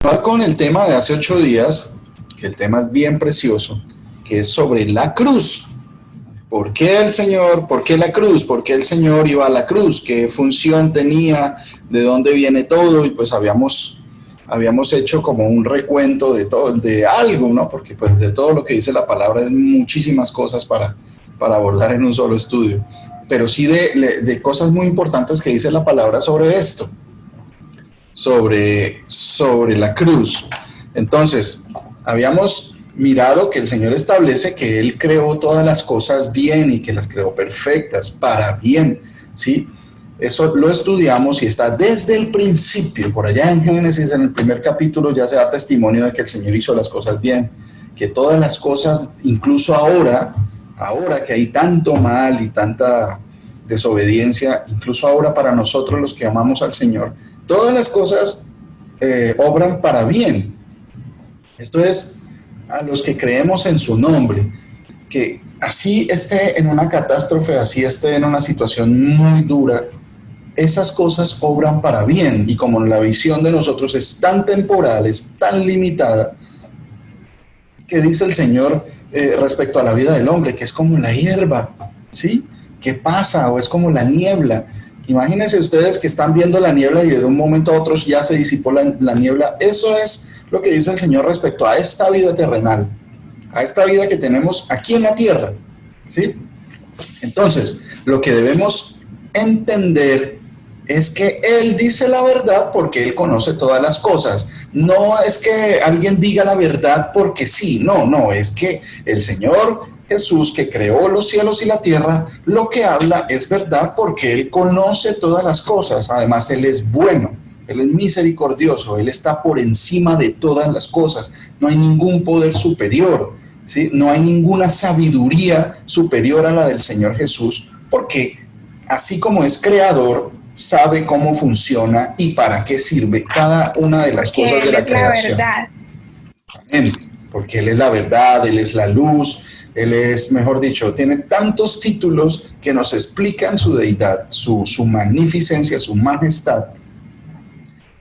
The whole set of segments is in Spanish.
Con el tema de hace 8 días, que el tema es bien precioso, que es sobre la cruz. ¿Por qué el Señor? ¿Por qué la cruz? ¿Por qué el Señor iba a la cruz? ¿Qué función tenía? ¿De dónde viene todo? Y pues habíamos hecho como un recuento de todo, de algo, ¿no? Porque pues de todo lo que dice la palabra es muchísimas cosas para abordar en un solo estudio. Pero sí de cosas muy importantes que dice la palabra sobre esto, sobre la cruz. Entonces, habíamos mirado que el Señor establece que Él creó todas las cosas bien y que las creó perfectas, para bien, ¿sí? Eso lo estudiamos y está desde el principio, por allá en Génesis, en el primer capítulo, ya se da testimonio de que el Señor hizo las cosas bien, que todas las cosas, incluso ahora que hay tanto mal y tanta desobediencia, incluso ahora para nosotros los que amamos al Señor, todas las cosas obran para bien. Esto es a los que creemos en su nombre, que así esté en una catástrofe, así esté en una situación muy dura, esas cosas obran para bien. Y como la visión de nosotros es tan temporal, es tan limitada, que dice el Señor respecto a la vida del hombre, que es como la hierba, ¿sí? ¿Qué pasa? O es como la niebla. Imagínense ustedes que están viendo la niebla y de un momento a otro ya se disipó la niebla. Eso es lo que dice el Señor respecto a esta vida terrenal, a esta vida que tenemos aquí en la tierra, ¿sí? Entonces, lo que debemos entender es que Él dice la verdad porque Él conoce todas las cosas. No es que alguien diga la verdad porque sí, no, es que el Señor Jesús, que creó los cielos y la tierra, lo que habla es verdad porque Él conoce todas las cosas. Además, Él es bueno, Él es misericordioso, Él está por encima de todas las cosas. No hay ningún poder superior, ¿sí? No hay ninguna sabiduría superior a la del Señor Jesús, porque así como es creador, sabe cómo funciona y para qué sirve cada una de las Porque cosas de Él la es la creación. verdad. Amén. Porque Él es la verdad, Él es la luz, Él es, mejor dicho, tiene tantos títulos que nos explican su deidad, su magnificencia, su majestad,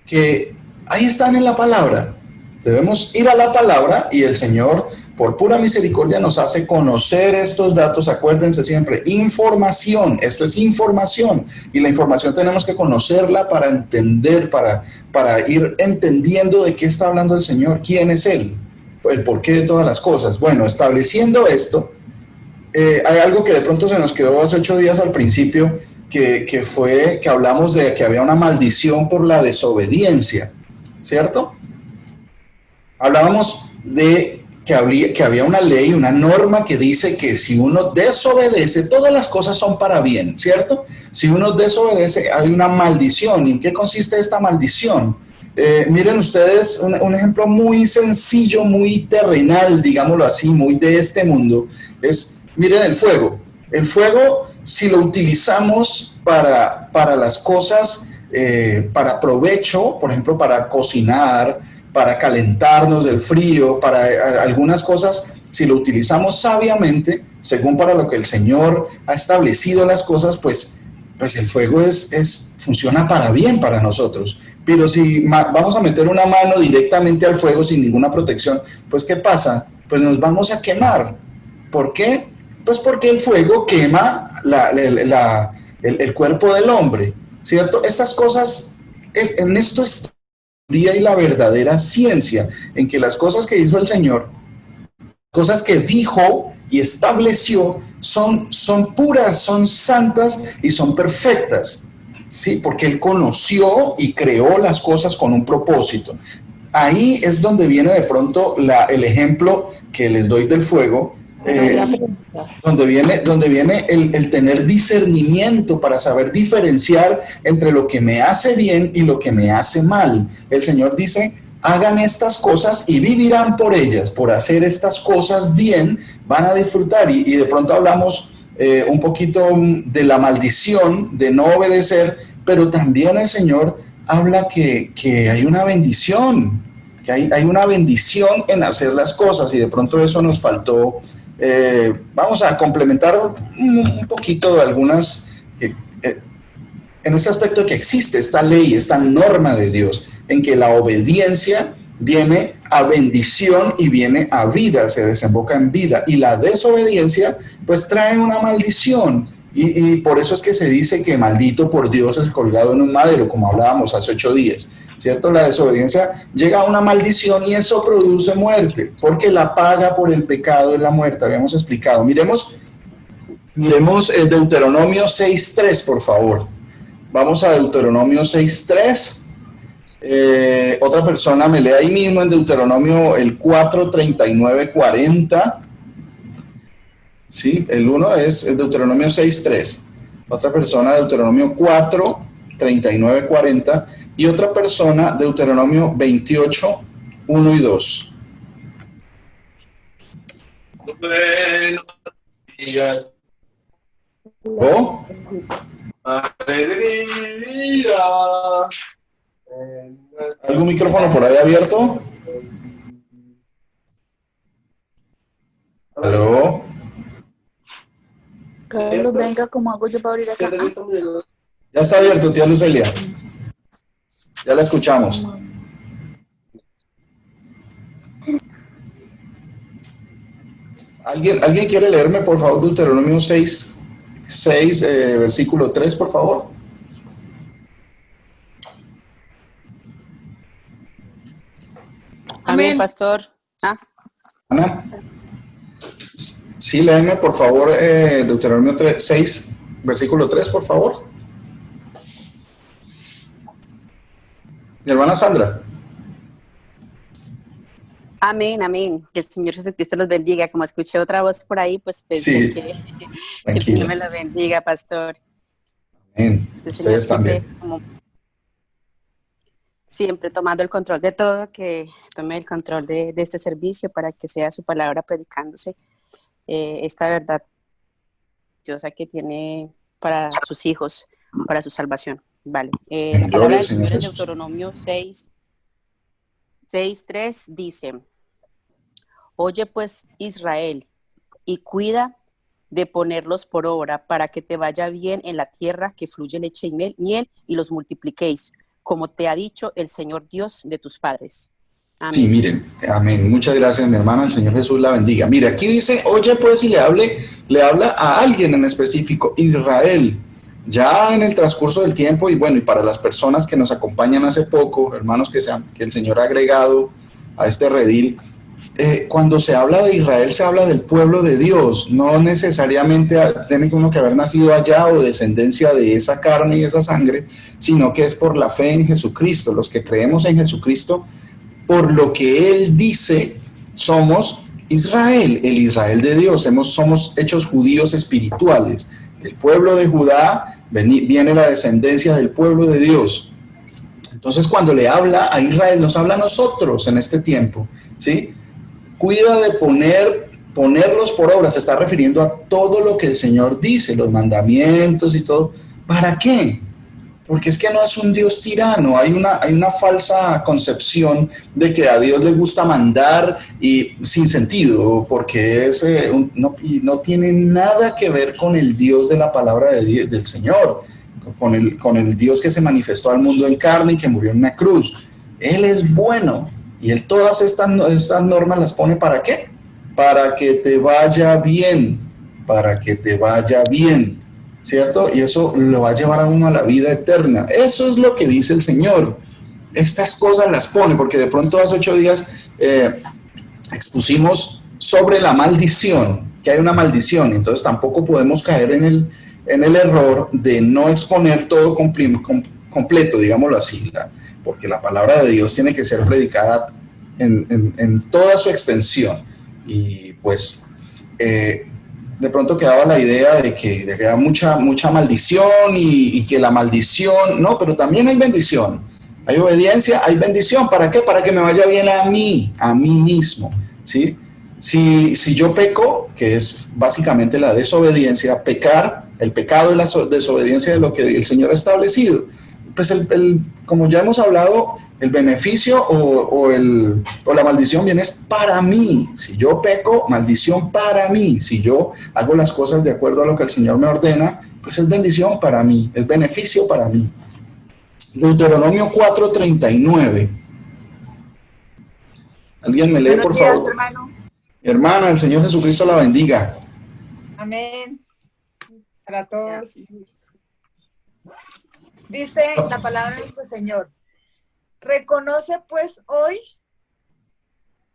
que ahí están en la palabra. Debemos ir a la palabra y el Señor, por pura misericordia, nos hace conocer estos datos. Acuérdense siempre, información, esto es información, y la información tenemos que conocerla para entender, para ir entendiendo de qué está hablando el Señor, quién es Él, el porqué de todas las cosas. Bueno, estableciendo esto, hay algo que de pronto se nos quedó hace 8 días al principio, fue que hablamos de que había una maldición por la desobediencia, ¿cierto? Hablábamos de que había una ley, una norma que dice que si uno desobedece, todas las cosas son para bien, ¿cierto? Si uno desobedece, hay una maldición. ¿Y en qué consiste esta maldición? Miren ustedes un ejemplo muy sencillo, muy terrenal, digámoslo así, muy de este mundo, es, miren el fuego. El fuego, si lo utilizamos para las cosas, para provecho, por ejemplo, para cocinar, para calentarnos del frío, para algunas cosas, si lo utilizamos sabiamente, según para lo que el Señor ha establecido las cosas, pues el fuego funciona para bien para nosotros. Pero si vamos a meter una mano directamente al fuego sin ninguna protección, pues ¿qué pasa? Pues nos vamos a quemar. ¿Por qué? Pues porque el fuego quema el cuerpo del hombre, ¿cierto? Estas cosas, en esto está y la verdadera ciencia, en que las cosas que hizo el Señor, cosas que dijo y estableció, son puras, son santas y son perfectas, ¿sí? Porque Él conoció y creó las cosas con un propósito. Ahí es donde viene de pronto el ejemplo que les doy del fuego, donde viene el tener discernimiento para saber diferenciar entre lo que me hace bien y lo que me hace mal. El Señor dice, hagan estas cosas y vivirán por ellas. Por hacer estas cosas bien, van a disfrutar. Y de pronto hablamos un poquito de la maldición de no obedecer, pero también el Señor habla que hay una bendición, que hay una bendición en hacer las cosas, y de pronto eso nos faltó. Vamos a complementar un poquito de algunas, en este aspecto de que existe esta ley, esta norma de Dios, en que la obediencia viene a bendición y viene a vida, se desemboca en vida. Y la desobediencia, pues trae una maldición. Y por eso es que se dice que maldito por Dios es colgado en un madero, como hablábamos hace 8 días, ¿cierto? La desobediencia llega a una maldición y eso produce muerte, porque la paga por el pecado es la muerte, habíamos explicado. Miremos Deuteronomio 6.3, por favor. Vamos a Deuteronomio 6.3. Otra persona me lee ahí mismo en Deuteronomio el 4:39-40. Sí, el uno es el Deuteronomio 6.3. Otra persona Deuteronomio 4:39-40. Y otra persona Deuteronomio 28:1 y 2. ¿Oh? ¿Algún micrófono por ahí abierto? ¿Aló? Carlos, venga, ¿cómo hago yo para abrir acá? Ya está abierto, tía Lucelia. Ya la escuchamos. ¿Alguien quiere leerme, por favor, Deuteronomio 6, versículo 3, por favor? Amén, pastor. Ana. Sí, léeme, por favor, Deuteronomio 6, versículo 3, por favor. Mi hermana Sandra. Amén, amén. Que el Señor Jesucristo los bendiga. Como escuché otra voz por ahí, pues pensé Sí, que el Señor me lo bendiga, pastor. Amén. El Ustedes Señor también. Siempre tomando el control de todo, que tome el control de este servicio para que sea su palabra predicándose esta verdad preciosa que tiene para sus hijos, para su salvación. Vale. La palabra del Señor en Deuteronomio 6:3 dice: Oye pues, Israel, y cuida de ponerlos por obra para que te vaya bien en la tierra que fluye leche y miel y los multipliquéis, como te ha dicho el Señor Dios de tus padres. Amén. Sí, miren, amén. Muchas gracias, mi hermana. El Señor Jesús la bendiga. Mira, aquí dice, oye pues, y le habla a alguien en específico, Israel. Ya en el transcurso del tiempo, y bueno, y para las personas que nos acompañan hace poco, hermanos que el Señor ha agregado a este redil, cuando se habla de Israel, se habla del pueblo de Dios, no necesariamente tiene uno que haber nacido allá o descendencia de esa carne y esa sangre, sino que es por la fe en Jesucristo. Los que creemos en Jesucristo, por lo que Él dice, somos Israel, el Israel de Dios, somos hechos judíos espirituales. Del pueblo de Judá viene la descendencia del pueblo de Dios. Entonces, cuando le habla a Israel, nos habla a nosotros en este tiempo, ¿sí? Cuida de ponerlos por obra, se está refiriendo a todo lo que el Señor dice, los mandamientos y todo. ¿Para qué? Porque es que no es un Dios tirano, hay una falsa concepción de que a Dios le gusta mandar y sin sentido, porque no tiene nada que ver con el Dios de la palabra de Dios, del Señor, con el Dios que se manifestó al mundo en carne y que murió en una cruz. Él es bueno y Él todas estas normas las pone ¿para qué? Para que te vaya bien, para que te vaya bien. ¿Cierto? Y eso lo va a llevar a uno a la vida eterna. Eso es lo que dice el Señor. Estas cosas las pone, porque de pronto hace 8 días expusimos sobre la maldición, que hay una maldición, entonces tampoco podemos caer en el error de no exponer todo completo, digámoslo así, porque la palabra de Dios tiene que ser predicada en toda su extensión. Y pues de pronto quedaba la idea de que había mucha maldición y que la maldición, no, pero también hay bendición, hay obediencia, hay bendición. ¿Para qué? Para que me vaya bien a mí mismo, ¿sí? Si yo peco, que es básicamente la desobediencia, el pecado y la desobediencia de lo que el Señor ha establecido, pues como ya hemos hablado, el beneficio o la maldición viene para mí. Si yo peco, maldición para mí. Si yo hago las cosas de acuerdo a lo que el Señor me ordena, pues es bendición para mí, es beneficio para mí. Deuteronomio 4:39. Alguien me lee, Buenos por días, favor. hermano. Hermana, el Señor Jesucristo la bendiga. Amén. Para todos. Dice la palabra de nuestro Señor. Reconoce pues hoy.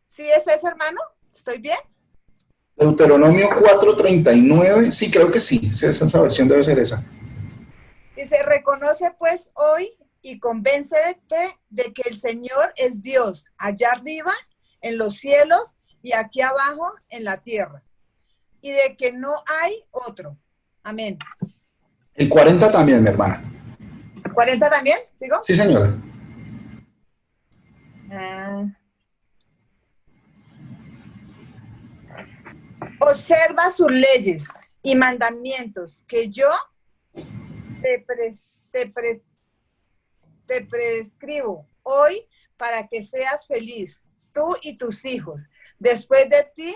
¿Sí es ese, hermano? ¿Estoy bien? Deuteronomio 4:39, sí, creo que sí, esa versión debe ser esa. Dice, reconoce pues hoy y convéncete de que el Señor es Dios, allá arriba en los cielos y aquí abajo en la tierra, y de que no hay otro. Amén. El 40 también, mi hermana. ¿40 también? ¿Sigo? Sí, señora. Observa sus leyes y mandamientos que yo te prescribo hoy para que seas feliz, tú y tus hijos, después de ti,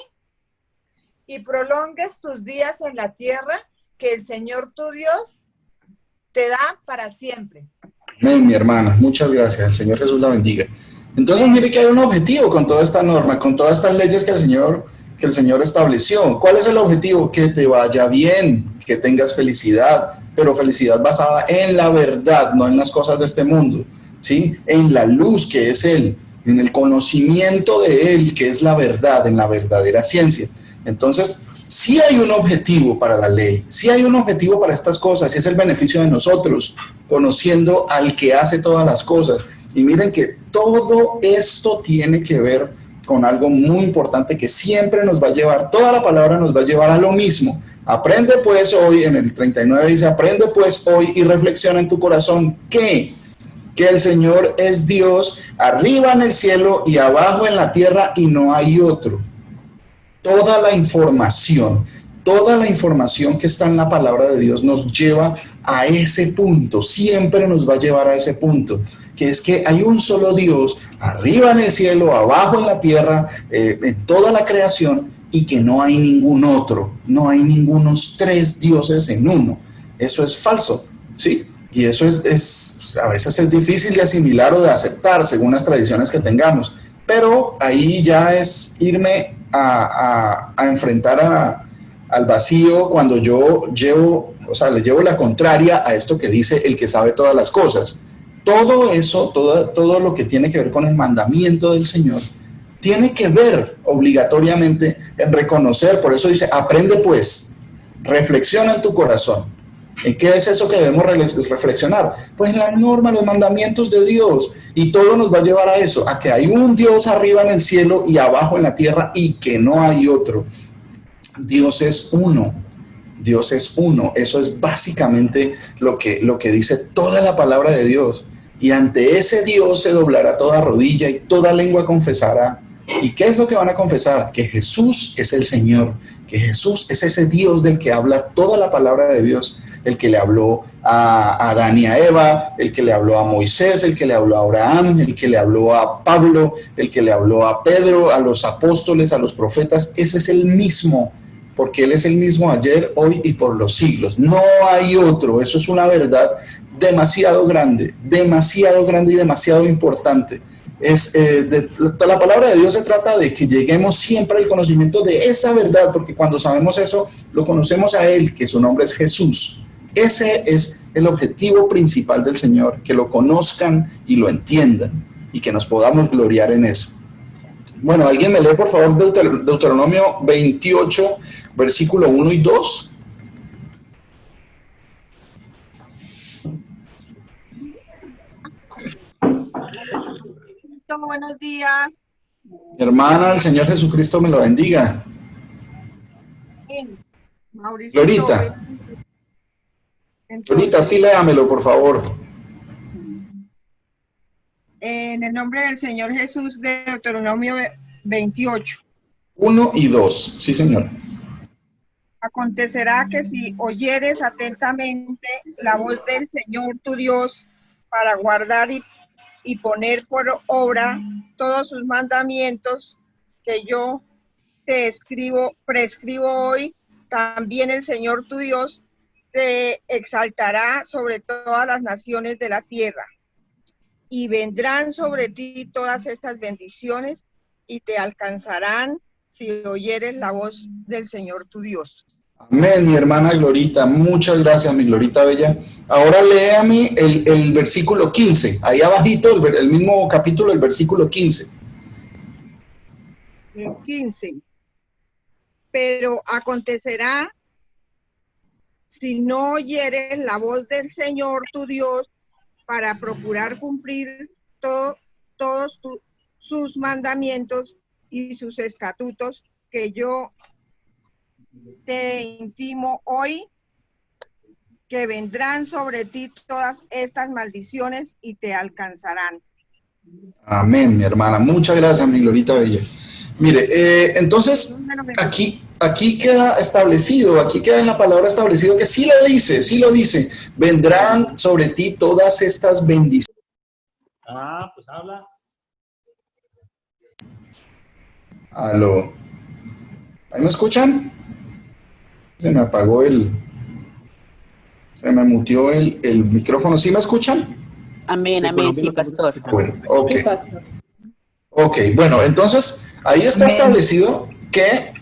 y prolongues tus días en la tierra que el Señor tu Dios te da para siempre. Amén, mi hermana, muchas gracias. El Señor Jesús la bendiga. Entonces, mire que hay un objetivo con toda esta norma, con todas estas leyes que el Señor estableció. ¿Cuál es el objetivo? Que te vaya bien, que tengas felicidad, pero felicidad basada en la verdad, no en las cosas de este mundo, ¿sí? En la luz que es Él, en el conocimiento de Él, que es la verdad, en la verdadera ciencia. Entonces, sí hay un objetivo para la ley, sí hay un objetivo para estas cosas, y es el beneficio de nosotros, conociendo al que hace todas las cosas. Y miren que todo esto tiene que ver con algo muy importante que siempre nos va a llevar, toda la palabra nos va a llevar a lo mismo. Aprende pues hoy, en el 39 dice, aprende pues hoy y reflexiona en tu corazón que el Señor es Dios, arriba en el cielo y abajo en la tierra, y no hay otro. Toda la información que está en la palabra de Dios nos lleva a ese punto, siempre nos va a llevar a ese punto, que es que hay un solo Dios, arriba en el cielo, abajo en la tierra, en toda la creación, y que no hay ningún otro, no hay ningunos tres dioses en uno. Eso es falso, ¿sí? Y eso a veces es difícil de asimilar o de aceptar según las tradiciones que tengamos, pero ahí ya es irme a enfrentar al vacío cuando yo le llevo la contraria a esto que dice el que sabe todas las cosas. Todo eso, todo lo que tiene que ver con el mandamiento del Señor, tiene que ver obligatoriamente en reconocer, por eso dice, aprende pues, reflexiona en tu corazón. ¿En qué es eso que debemos reflexionar? Pues en la norma, los mandamientos de Dios. Y todo nos va a llevar a eso, a que hay un Dios arriba en el cielo y abajo en la tierra y que no hay otro. Dios es uno. Dios es uno. Eso es básicamente lo que dice toda la palabra de Dios. Y ante ese Dios se doblará toda rodilla y toda lengua confesará. ¿Y qué es lo que van a confesar? Que Jesús es el Señor, que Jesús es ese Dios del que habla toda la palabra de Dios, el que le habló a Adán y a Eva, el que le habló a Moisés, el que le habló a Abraham, el que le habló a Pablo, el que le habló a Pedro, a los apóstoles, a los profetas. Ese es el mismo, porque Él es el mismo ayer, hoy y por los siglos. No hay otro. Eso es una verdad demasiado grande y demasiado importante. La palabra de Dios se trata de que lleguemos siempre al conocimiento de esa verdad, porque cuando sabemos eso, lo conocemos a Él, que su nombre es Jesús. Ese es el objetivo principal del Señor, que lo conozcan y lo entiendan, y que nos podamos gloriar en eso. Bueno, ¿alguien me lee, por favor, Deuteronomio 28, versículo 1 y 2? Buenos días. Hermana, el Señor Jesucristo me lo bendiga. Mauricio. Glorita, sí, léamelo, por favor. En el nombre del Señor Jesús, de Deuteronomio 28. 1 y 2, sí, señor. Acontecerá que si oyeres atentamente la voz del Señor tu Dios para guardar y poner por obra todos sus mandamientos que yo te prescribo hoy, también el Señor tu Dios te exaltará sobre todas las naciones de la tierra, y vendrán sobre ti todas estas bendiciones y te alcanzarán si oyeres la voz del Señor tu Dios. Amén, mi hermana Glorita. Muchas gracias, mi Glorita Bella. Ahora léame el versículo 15. Ahí abajito, el mismo capítulo, el versículo 15. El 15. Pero acontecerá, si no oyeres la voz del Señor tu Dios, para procurar cumplir todos sus mandamientos y sus estatutos que yo te intimo hoy, que vendrán sobre ti todas estas maldiciones y te alcanzarán. Amén, mi hermana. Muchas gracias, mi Glorita Bella. Mire, entonces, aquí queda establecido, aquí queda en la palabra establecido que sí lo dice, vendrán sobre ti todas estas bendiciones. Ah, pues habla. Aló. ¿Ahí me escuchan? Se me apagó se me muteó el micrófono. ¿Sí me escuchan? Amén, amén, sí, pastor. Bueno, ok. Ok, bueno, entonces ahí está establecido que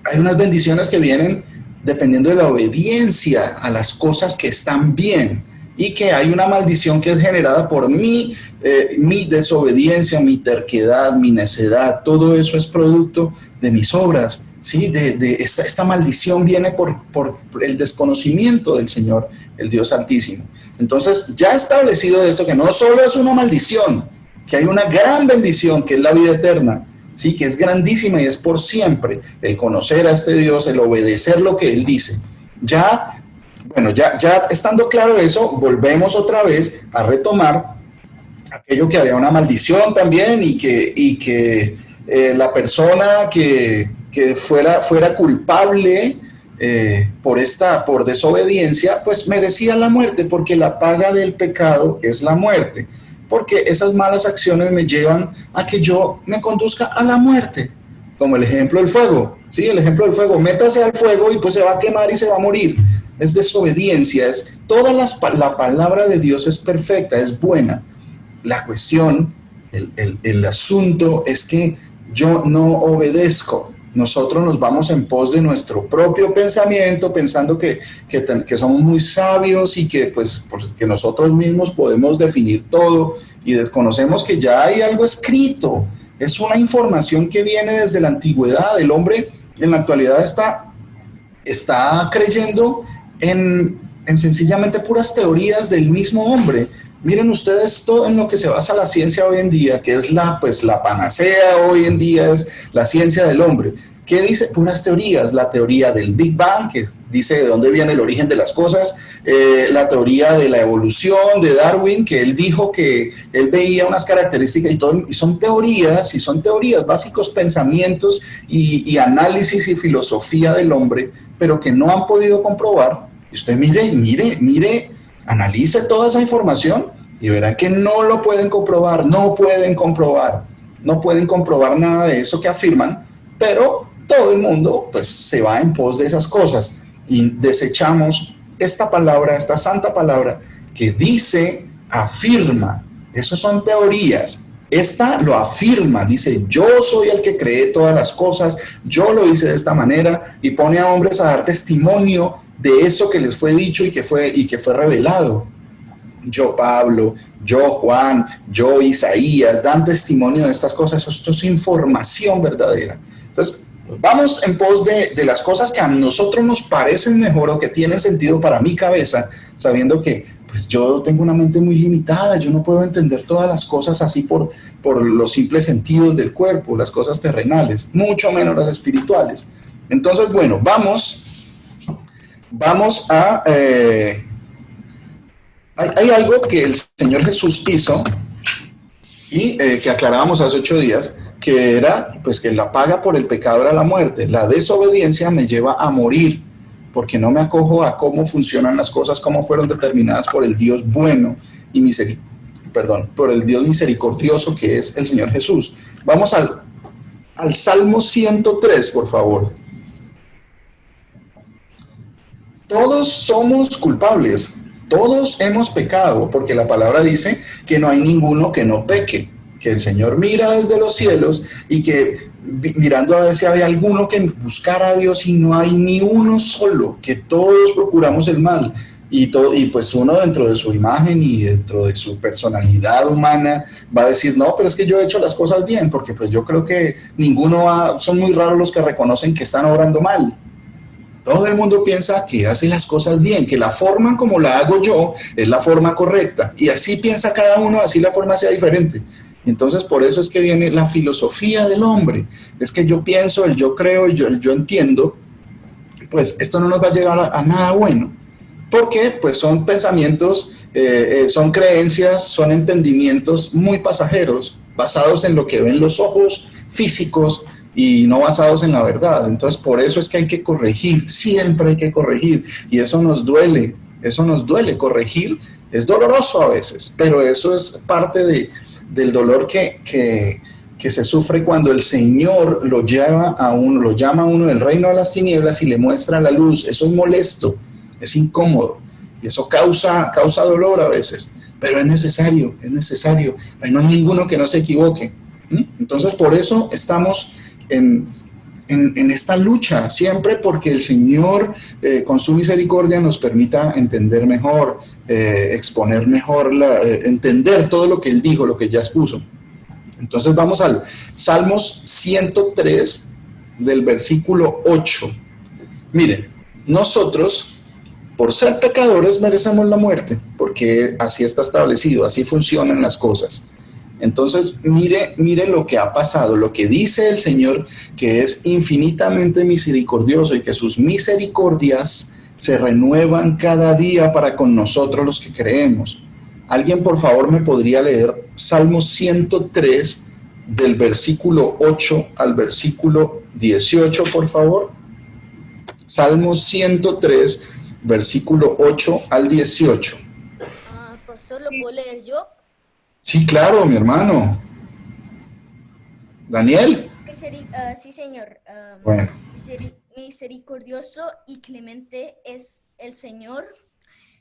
hay unas bendiciones que vienen dependiendo de la obediencia a las cosas que están bien y que hay una maldición que es generada por mi desobediencia, mi terquedad, mi necedad. Todo eso es producto de mis obras, ¿sí? Esta maldición viene por el desconocimiento del Señor, el Dios Altísimo. Entonces, ya establecido esto, que no solo es una maldición, que hay una gran bendición, que es la vida eterna, sí, que es grandísima y es por siempre, el conocer a este Dios, el obedecer lo que Él dice. Ya estando claro eso, volvemos otra vez a retomar aquello que había una maldición también y que la persona que fuera culpable por desobediencia, pues merecía la muerte, porque la paga del pecado es la muerte, porque esas malas acciones me llevan a que yo me conduzca a la muerte, como el ejemplo del fuego, ¿sí? El ejemplo del fuego, métase al fuego y pues se va a quemar y se va a morir. Es desobediencia, la palabra de Dios es perfecta, es buena. La cuestión, el asunto es que yo no obedezco. Nosotros nos vamos en pos de nuestro propio pensamiento, pensando que somos muy sabios y que que nosotros mismos podemos definir todo, y desconocemos que ya hay algo escrito. Es una información que viene desde la antigüedad. El hombre en la actualidad está creyendo en sencillamente puras teorías del mismo hombre. Miren ustedes todo en lo que se basa la ciencia hoy en día, que es la panacea hoy en día, es la ciencia del hombre. ¿Qué dice? Puras teorías. La teoría del Big Bang, que dice de dónde viene el origen de las cosas, la teoría de la evolución de Darwin, que él dijo que él veía unas características y son teorías, básicos pensamientos y análisis y filosofía del hombre, pero que no han podido comprobar. Y usted mire, analice toda esa información y verá que no lo pueden comprobar, no pueden comprobar nada de eso que afirman, pero todo el mundo pues se va en pos de esas cosas y desechamos esta palabra, esta santa palabra que dice, afirma. Eso son teorías. Esta lo afirma, dice, yo soy el que creé todas las cosas, yo lo hice de esta manera, y pone a hombres a dar testimonio de eso que les fue dicho y que fue revelado. Yo Pablo, yo Juan, yo Isaías, dan testimonio de estas cosas. Esto es información verdadera. Entonces, vamos en pos de las cosas que a nosotros nos parecen mejor o que tienen sentido para mi cabeza, sabiendo que pues yo tengo una mente muy limitada, yo no puedo entender todas las cosas así por los simples sentidos del cuerpo, las cosas terrenales, mucho menos las espirituales. Entonces, bueno, vamos a... hay algo que el Señor Jesús hizo y que aclarábamos hace 8 días, que era pues que la paga por el pecado era la muerte. La desobediencia me lleva a morir, porque no me acojo a cómo funcionan las cosas, cómo fueron determinadas por el Dios bueno y por el Dios misericordioso que es el Señor Jesús. Vamos al Salmo 103, por favor. Todos somos culpables, todos hemos pecado, porque la palabra dice que no hay ninguno que no peque, que el Señor mira desde los cielos y que mirando a ver si había alguno que buscara a Dios y no hay ni uno solo, que todos procuramos el mal. Y pues uno dentro de su imagen y dentro de su personalidad humana va a decir, no, pero es que yo he hecho las cosas bien, porque pues yo creo que son muy raros los que reconocen que están obrando mal. Todo el mundo piensa que hace las cosas bien, que la forma como la hago yo es la forma correcta. Y así piensa cada uno, así la forma sea diferente. Entonces, por eso es que viene la filosofía del hombre. Es que yo pienso, el yo creo, el yo entiendo, pues esto no nos va a llevar a nada bueno. Porque pues son pensamientos, son creencias, son entendimientos muy pasajeros, basados en lo que ven los ojos físicos, y no basados en la verdad. Entonces, por eso es que hay que corregir, siempre hay que corregir, y eso nos duele, corregir es doloroso a veces, pero eso es parte del dolor que se sufre cuando el Señor lo llama a uno del reino de las tinieblas y le muestra la luz. Eso es molesto, es incómodo, y eso causa dolor a veces, pero es necesario, no hay ninguno que no se equivoque. Entonces, por eso estamos en esta lucha, siempre porque el Señor con su misericordia nos permita entender mejor, exponer mejor, entender todo lo que Él dijo, lo que ya expuso. Entonces vamos al Salmos 103 del versículo 8. Miren, nosotros por ser pecadores merecemos la muerte, porque así está establecido, así funcionan las cosas. Entonces, mire lo que ha pasado, lo que dice el Señor, que es infinitamente misericordioso y que sus misericordias se renuevan cada día para con nosotros los que creemos. ¿Alguien, por favor, me podría leer Salmo 103 del versículo 8 al versículo 18, por favor? Salmo 103, versículo 8 al 18. Pastor, ¿lo puedo leer yo? Sí, claro, mi hermano. Daniel. Sí, señor. Bueno. Misericordioso y clemente es el Señor,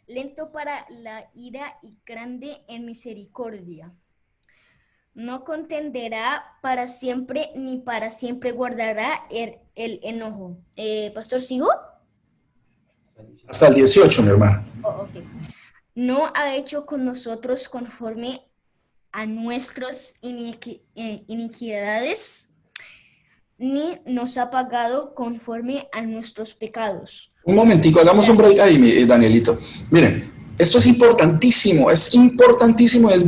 lento para la ira y grande en misericordia. No contenderá para siempre, ni para siempre guardará el enojo. Pastor, ¿sigo? Hasta el 18, mi hermano. Okay. No ha hecho con nosotros conforme a nuestras iniquidades, ni nos ha pagado conforme a nuestros pecados. Un momentico, hagamos un break ahí, Danielito. Miren, esto es importantísimo, es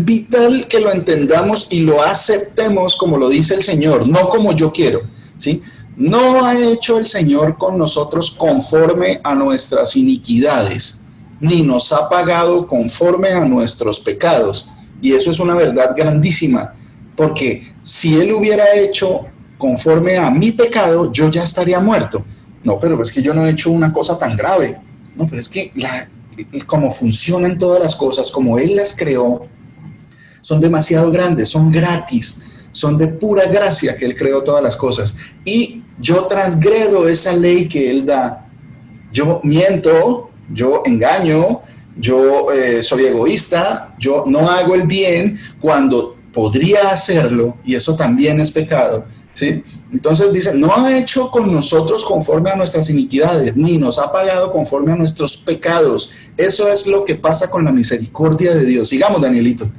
vital que lo entendamos y lo aceptemos como lo dice el Señor, no como yo quiero, ¿sí? No ha hecho el Señor con nosotros conforme a nuestras iniquidades, ni nos ha pagado conforme a nuestros pecados. Y eso es una verdad grandísima, porque si Él hubiera hecho conforme a mi pecado, yo ya estaría muerto. No, pero es que yo no he hecho una cosa tan grave. No, pero es que como funcionan todas las cosas, como Él las creó, son demasiado grandes, son gratis, son de pura gracia que Él creó todas las cosas. Y yo transgredo esa ley que Él da. Yo miento, yo engaño, yo soy egoísta, yo no hago el bien cuando podría hacerlo, y eso también es pecado, ¿sí? Entonces dice, no ha hecho con nosotros conforme a nuestras iniquidades, ni nos ha pagado conforme a nuestros pecados. Eso es lo que pasa con la misericordia de Dios. Sigamos, Danielito.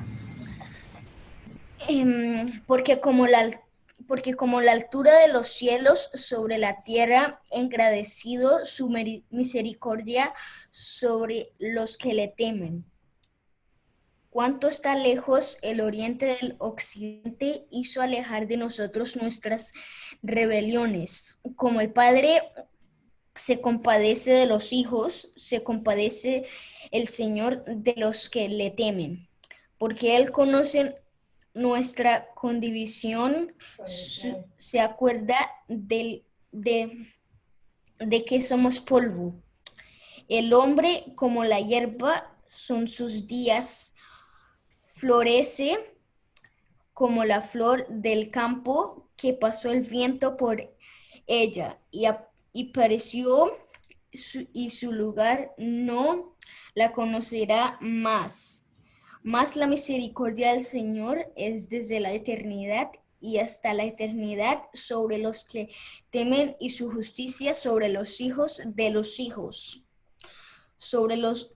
Porque como la altura de los cielos sobre la tierra, engrandecido su misericordia sobre los que le temen. Cuánto está lejos el oriente del occidente, hizo alejar de nosotros nuestras rebeliones. Como el Padre se compadece de los hijos, se compadece el Señor de los que le temen, porque Él conoce nuestra condición, se acuerda de que somos polvo. El hombre como la hierba son sus días, florece como la flor del campo, que pasó el viento por ella y pereció, y su lugar no la conocerá más. Mas la misericordia del Señor es desde la eternidad y hasta la eternidad sobre los que temen, y su justicia sobre los hijos de los hijos, sobre los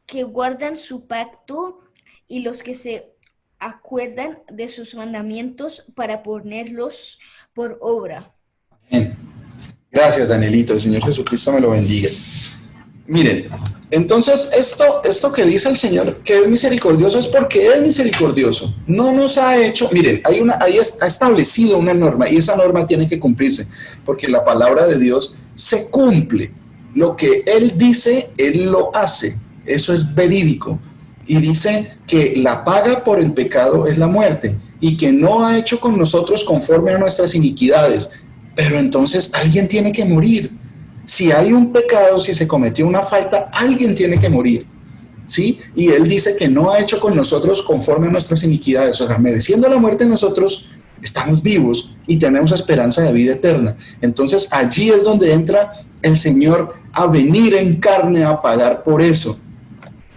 que guardan su pacto y los que se acuerdan de sus mandamientos para ponerlos por obra. Amén. Gracias, Danielito. El Señor Jesucristo me lo bendiga. Miren, entonces esto que dice el Señor, que es misericordioso, es porque es misericordioso. No nos ha hecho, miren, ahí ha establecido una norma, y esa norma tiene que cumplirse, porque la palabra de Dios se cumple. Lo que Él dice, Él lo hace. Eso es verídico. Y dice que la paga por el pecado es la muerte, y que no ha hecho con nosotros conforme a nuestras iniquidades. Pero entonces alguien tiene que morir. Si hay un pecado, si se cometió una falta, alguien tiene que morir, ¿sí? Y Él dice que no ha hecho con nosotros conforme a nuestras iniquidades. O sea, mereciendo la muerte, nosotros estamos vivos y tenemos esperanza de vida eterna. Entonces allí es donde entra el Señor a venir en carne a pagar por eso,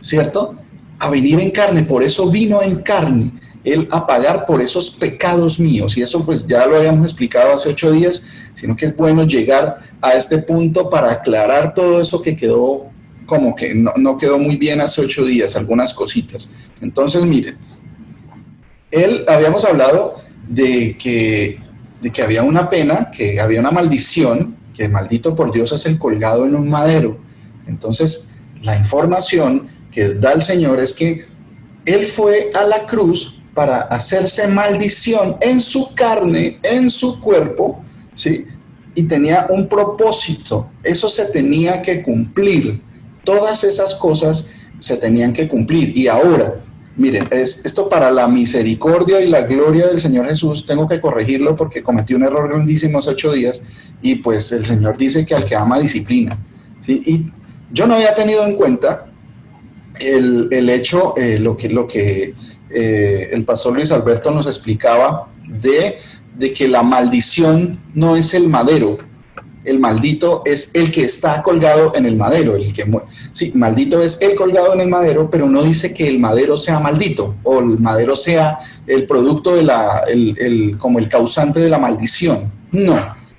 ¿cierto? A venir en carne, por eso vino en carne, Él a pagar por esos pecados míos. Y eso pues ya lo habíamos explicado hace 8 días, sino que es bueno llegar a este punto para aclarar todo eso que quedó como que no quedó muy bien hace 8 días, algunas cositas. Entonces, miren, habíamos hablado de que había una pena, que había una maldición, que maldito por Dios es el colgado en un madero. Entonces, la información que da el Señor es que Él fue a la cruz para hacerse maldición en su carne, en su cuerpo, ¿sí? Y tenía un propósito, eso se tenía que cumplir, todas esas cosas se tenían que cumplir. Y ahora, miren, esto para la misericordia y la gloria del Señor Jesús, tengo que corregirlo porque cometí un error grandísimo hace 8 días, y pues el Señor dice que al que ama disciplina, ¿sí? Y yo no había tenido en cuenta el hecho, lo que el pastor Luis Alberto nos explicaba de que la maldición no es el madero, el maldito es el que está colgado en el madero, el que sí, maldito es el colgado en el madero, pero no dice que el madero sea maldito o el madero sea el producto de como el causante de la maldición. No.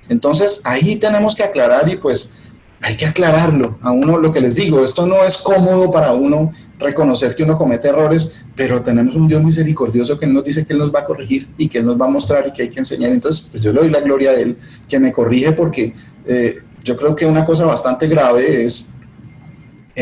Entonces ahí tenemos que aclarar, y pues hay que aclararlo. A uno, lo que les digo, esto no es cómodo para uno reconocer que uno comete errores, pero tenemos un Dios misericordioso que nos dice que Él nos va a corregir y que Él nos va a mostrar y que hay que enseñar. Entonces, pues yo le doy la gloria a Él que me corrige, porque yo creo que una cosa bastante grave es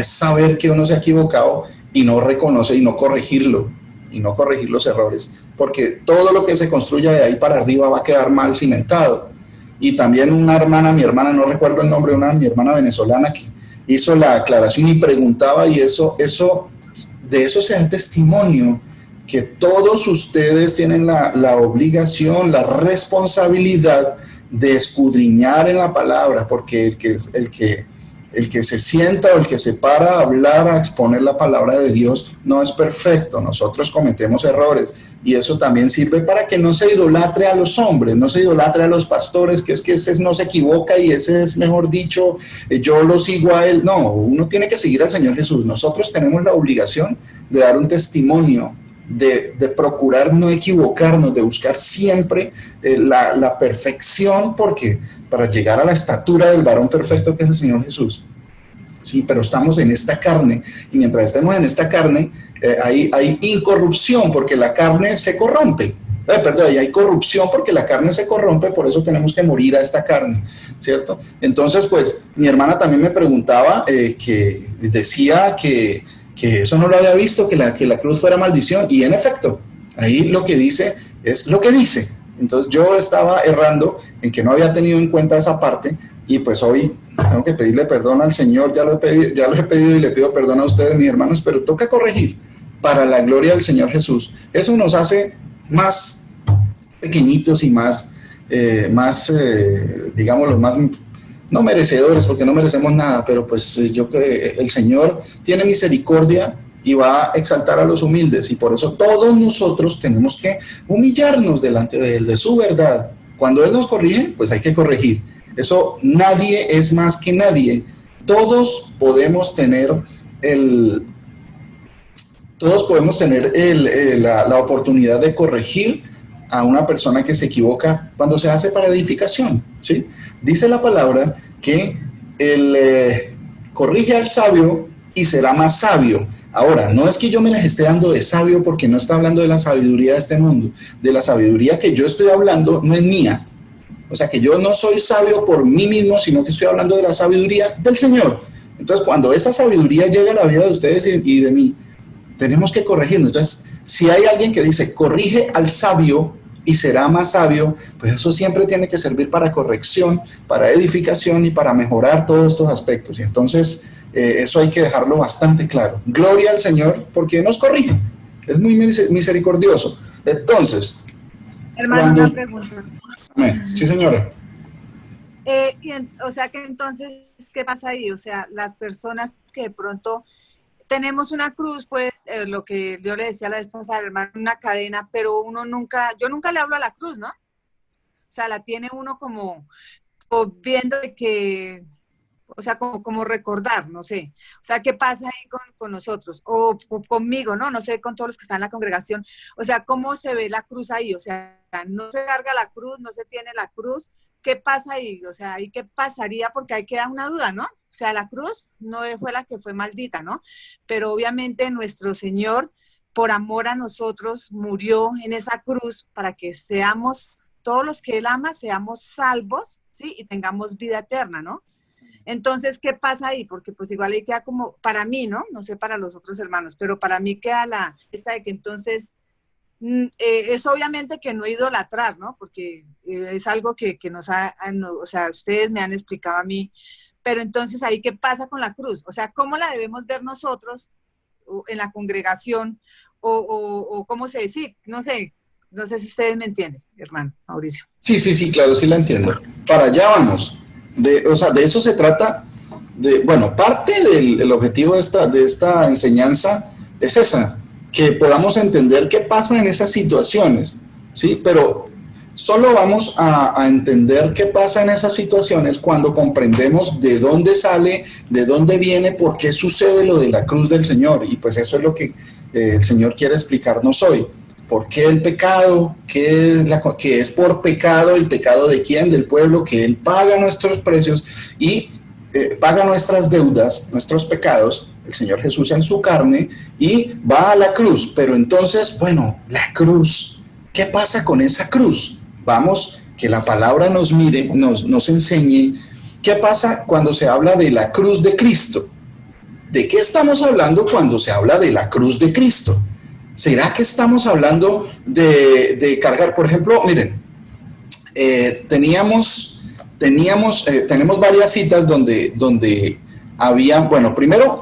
saber que uno se ha equivocado y no reconoce y no corregirlo, y no corregir los errores, porque todo lo que se construya de ahí para arriba va a quedar mal cimentado. Y también una hermana, mi hermana, no recuerdo el nombre, mi hermana venezolana, que hizo la aclaración y preguntaba, y de eso se da testimonio, que todos ustedes tienen la obligación, la responsabilidad de escudriñar en la palabra, porque el que se sienta o el que se para a hablar, a exponer la palabra de Dios, no es perfecto. Nosotros cometemos errores, y eso también sirve para que no se idolatre a los hombres, no se idolatre a los pastores, que ese no se equivoca y ese es, mejor dicho, yo lo sigo a él. No, uno tiene que seguir al Señor Jesús. Nosotros tenemos la obligación de dar un testimonio, de procurar no equivocarnos, de buscar siempre la perfección, porque para llegar a la estatura del varón perfecto que es el Señor Jesús. Sí, pero estamos en esta carne, y mientras estemos en esta carne, hay incorrupción, porque la carne se corrompe. Hay corrupción porque la carne se corrompe, por eso tenemos que morir a esta carne, ¿cierto? Entonces, pues, mi hermana también me preguntaba, que decía que eso no lo había visto, que la cruz fuera maldición, y en efecto, ahí lo que dice es lo que dice. Entonces yo estaba errando en que no había tenido en cuenta esa parte, y pues hoy tengo que pedirle perdón al Señor. Ya lo he pedido y le pido perdón a ustedes, mis hermanos, pero toca corregir para la gloria del Señor Jesús. Eso nos hace más pequeñitos y más digámoslo, más no merecedores, porque no merecemos nada, pero pues yo creo que el Señor tiene misericordia y va a exaltar a los humildes, y por eso todos nosotros tenemos que humillarnos delante de Él, de su verdad. Cuando Él nos corrige, pues hay que corregir. Eso, nadie es más que nadie. Todos podemos tener Todos podemos tener la oportunidad de corregir a una persona que se equivoca cuando se hace para edificación, ¿sí? Dice la palabra que corrige al sabio y será más sabio. Ahora, no es que yo me les esté dando de sabio porque no está hablando de la sabiduría de este mundo. De la sabiduría que yo estoy hablando no es mía. O sea, que yo no soy sabio por mí mismo, sino que estoy hablando de la sabiduría del Señor. Entonces, cuando esa sabiduría llega a la vida de ustedes y de mí, tenemos que corregirnos. Entonces, si hay alguien que dice, corrige al sabio y será más sabio, pues eso siempre tiene que servir para corrección, para edificación y para mejorar todos estos aspectos. Y entonces, eso hay que dejarlo bastante claro. Gloria al Señor porque nos corrige. Es muy misericordioso. Entonces, Hermano, una pregunta. Sí, señora. O sea que entonces, ¿qué pasa ahí? O sea, las personas que de pronto tenemos una cruz, pues, lo que yo le decía la vez pasada, hermano, una cadena, pero yo nunca le hablo a la cruz, ¿no? O sea, la tiene uno como viendo que, o sea, como recordar, no sé. O sea, ¿qué pasa ahí con nosotros? O conmigo, ¿no? No sé, con todos los que están en la congregación. O sea, ¿cómo se ve la cruz ahí? O sea, no se carga la cruz, no se tiene la cruz. ¿Qué pasa ahí? O sea, ¿y qué pasaría? Porque ahí queda una duda, ¿no? O sea, la cruz no fue la que fue maldita, ¿no? Pero obviamente nuestro Señor, por amor a nosotros, murió en esa cruz para que seamos, todos los que Él ama, seamos salvos, ¿sí? Y tengamos vida eterna, ¿no? Entonces, ¿qué pasa ahí? Porque pues igual ahí queda como, para mí, ¿no? No sé para los otros hermanos, pero para mí queda esta de que entonces, es obviamente que no idolatrar, ¿no? Porque es algo que nos o sea, ustedes me han explicado a mí, pero entonces ahí, ¿qué pasa con la cruz? O sea, ¿cómo la debemos ver nosotros en la congregación? O cómo se dice, no sé si ustedes me entienden, hermano Mauricio. Sí, claro, sí la entiendo. Para allá vamos. O sea, de eso se trata. Bueno, parte del objetivo de esta enseñanza es esa, que podamos entender qué pasa en esas situaciones, ¿sí? Pero solo vamos a entender qué pasa en esas situaciones cuando comprendemos de dónde sale, de dónde viene, por qué sucede lo de la cruz del Señor. Y pues eso es lo que el Señor quiere explicarnos hoy. ¿Por qué el pecado? ¿Qué es por pecado? ¿El pecado de quién? Del pueblo, que Él paga nuestros precios y paga nuestras deudas, nuestros pecados, el Señor Jesús en su carne, y va a la cruz. Pero entonces, bueno, la cruz, ¿qué pasa con esa cruz? Vamos, que la palabra nos mire, nos enseñe qué pasa cuando se habla de la cruz de Cristo. ¿De qué estamos hablando cuando se habla de la cruz de Cristo? ¿Será que estamos hablando de cargar? Por ejemplo, miren, tenemos varias citas donde había, bueno, primero,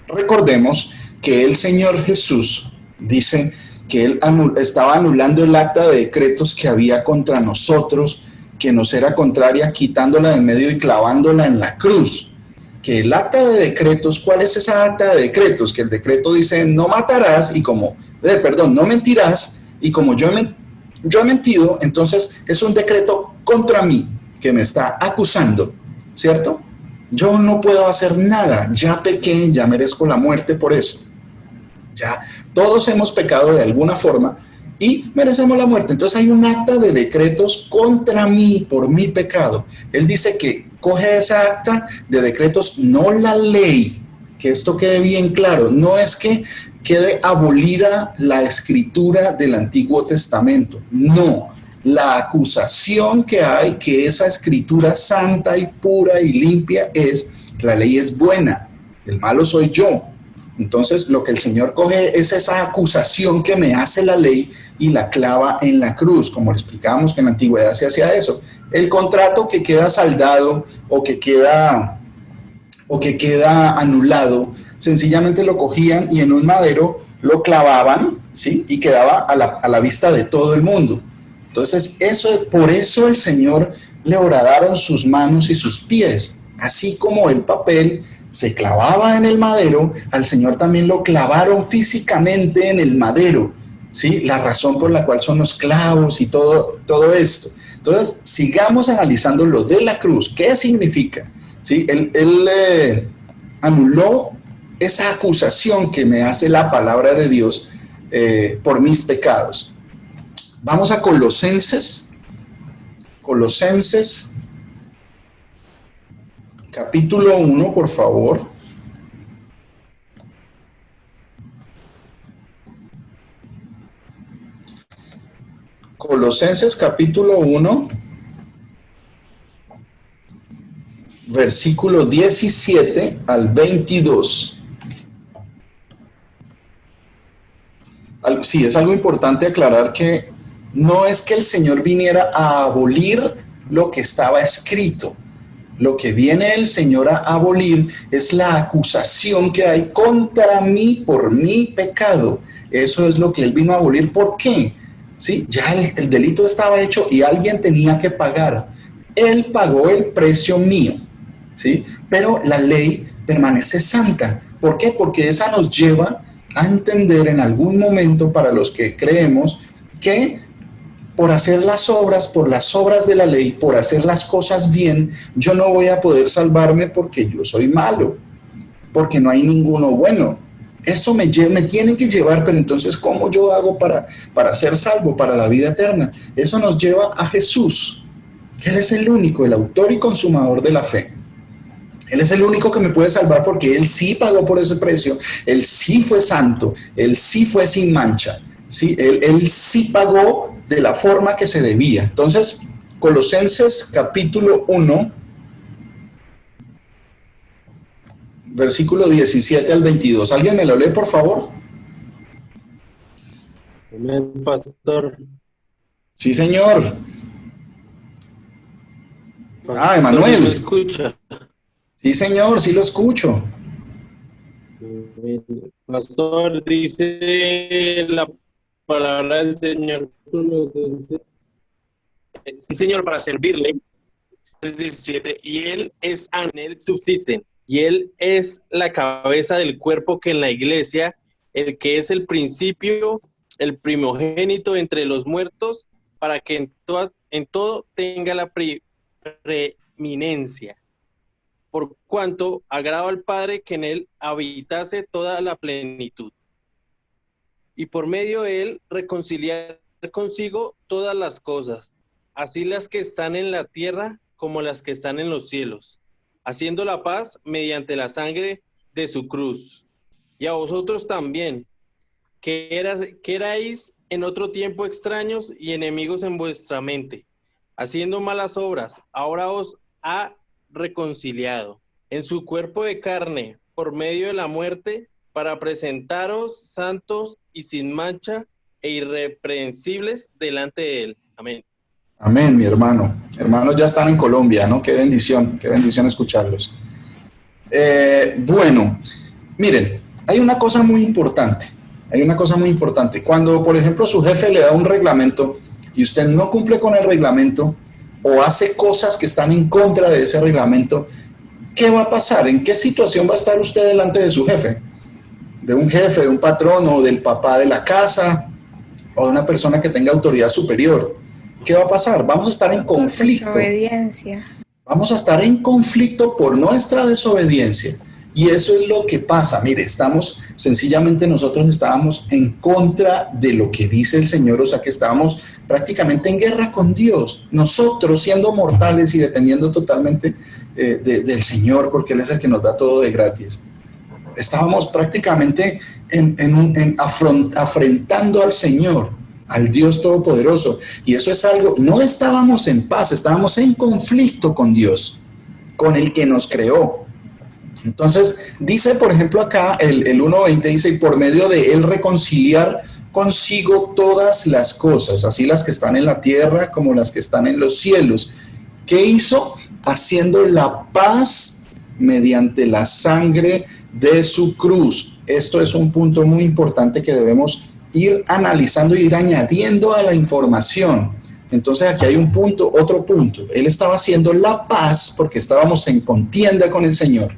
recordemos que el Señor Jesús dice que Él estaba anulando el acta de decretos que había contra nosotros, que nos era contraria, quitándola de en medio y clavándola en la cruz. Que el acta de decretos, ¿cuál es esa acta de decretos? Que el decreto dice, no matarás y como, no mentirás, y como yo he mentido, entonces es un decreto contra mí, que me está acusando, ¿cierto? Yo no puedo hacer nada, ya pequé, ya merezco la muerte por eso. Ya todos hemos pecado de alguna forma y merecemos la muerte. Entonces hay un acta de decretos contra mí por mi pecado. Él dice que coge esa acta de decretos, no la ley, que esto quede bien claro, no es que quede abolida la escritura del Antiguo Testamento, no, la acusación que hay, que esa escritura santa y pura y limpia es, la ley es buena, el malo soy yo. Entonces lo que el Señor coge es esa acusación que me hace la ley y la clava en la cruz, como le explicábamos que en la antigüedad se hacía eso. El contrato que queda saldado o que queda anulado, sencillamente lo cogían y en un madero lo clavaban, ¿sí? Y quedaba a la vista de todo el mundo. Entonces, por eso el Señor le horadaron sus manos y sus pies, así como el papel se clavaba en el madero, al Señor también lo clavaron físicamente en el madero, ¿sí? La razón por la cual son los clavos y todo esto. Entonces, sigamos analizando lo de la cruz. ¿Qué significa? ¿Sí? Él anuló esa acusación que me hace la palabra de Dios por mis pecados. Vamos a Colosenses, capítulo 1, por favor. Colosenses capítulo 1, versículo 17 al 22. Sí, es algo importante aclarar que no es que el Señor viniera a abolir lo que estaba escrito. Lo que viene el Señor a abolir es la acusación que hay contra mí por mi pecado. Eso es lo que Él vino a abolir. ¿Por qué? Sí, ya el delito estaba hecho y alguien tenía que pagar. Él pagó el precio mío, ¿sí? Pero la ley permanece santa. ¿Por qué? Porque esa nos lleva a entender en algún momento, para los que creemos, que por hacer las obras, por las obras de la ley, por hacer las cosas bien, yo no voy a poder salvarme porque yo soy malo, porque no hay ninguno bueno. Eso me tiene que llevar, pero entonces, ¿cómo yo hago para ser salvo, para la vida eterna? Eso nos lleva a Jesús. Él es el único, el autor y consumador de la fe. Él es el único que me puede salvar porque Él sí pagó por ese precio, Él sí fue santo, Él sí fue sin mancha, ¿sí? Él sí pagó de la forma que se debía. Entonces, Colosenses capítulo 1, versículo 17 al 22. ¿Alguien me lo lee, por favor? Amén, pastor. Sí, señor. Pastor, Emanuel. ¿me escucha? Sí, señor, sí lo escucho. Pastor, dice la palabra del Señor. Sí, Señor, para servirle. 17, y Él es en Él subsisten, y Él es la cabeza del cuerpo, que en la iglesia, el que es el principio, el primogénito entre los muertos, para que en todo tenga la preeminencia. Por cuanto agrada al Padre que en Él habitase toda la plenitud, y por medio de Él reconciliar consigo todas las cosas, así las que están en la tierra como las que están en los cielos, haciendo la paz mediante la sangre de su cruz. Y a vosotros también, que erais en otro tiempo extraños y enemigos en vuestra mente, haciendo malas obras, ahora os ha reconciliado en su cuerpo de carne por medio de la muerte, para presentaros santos y sin mancha e irreprensibles delante de Él. Amén. Amén, mi hermano. Hermanos ya están en Colombia, ¿no? Qué bendición escucharlos. Bueno, miren, hay una cosa muy importante. Cuando, por ejemplo, su jefe le da un reglamento y usted no cumple con el reglamento o hace cosas que están en contra de ese reglamento, ¿qué va a pasar? ¿En qué situación va a estar usted delante de su jefe? De un jefe, de un patrón o del papá de la casa o de una persona que tenga autoridad superior. ¿Qué va a pasar? Vamos a estar en conflicto. Desobediencia. Vamos a estar en conflicto por nuestra desobediencia. Y eso es lo que pasa. Mire, nosotros estábamos en contra de lo que dice el Señor, o sea que estábamos prácticamente en guerra con Dios. Nosotros siendo mortales y dependiendo totalmente del Señor, porque Él es el que nos da todo de gratis. Estábamos prácticamente afrontando al Señor, al Dios Todopoderoso. Y eso es algo, no estábamos en paz, estábamos en conflicto con Dios, con el que nos creó. Entonces, dice, por ejemplo, acá el 1:20 dice, y por medio de Él reconciliar consigo todas las cosas, así las que están en la tierra como las que están en los cielos. ¿Qué hizo? Haciendo la paz mediante la sangre de su cruz. Esto es un punto muy importante que debemos ir analizando y ir añadiendo a la información. Entonces aquí hay otro punto. Él estaba haciendo la paz porque estábamos en contienda con el Señor.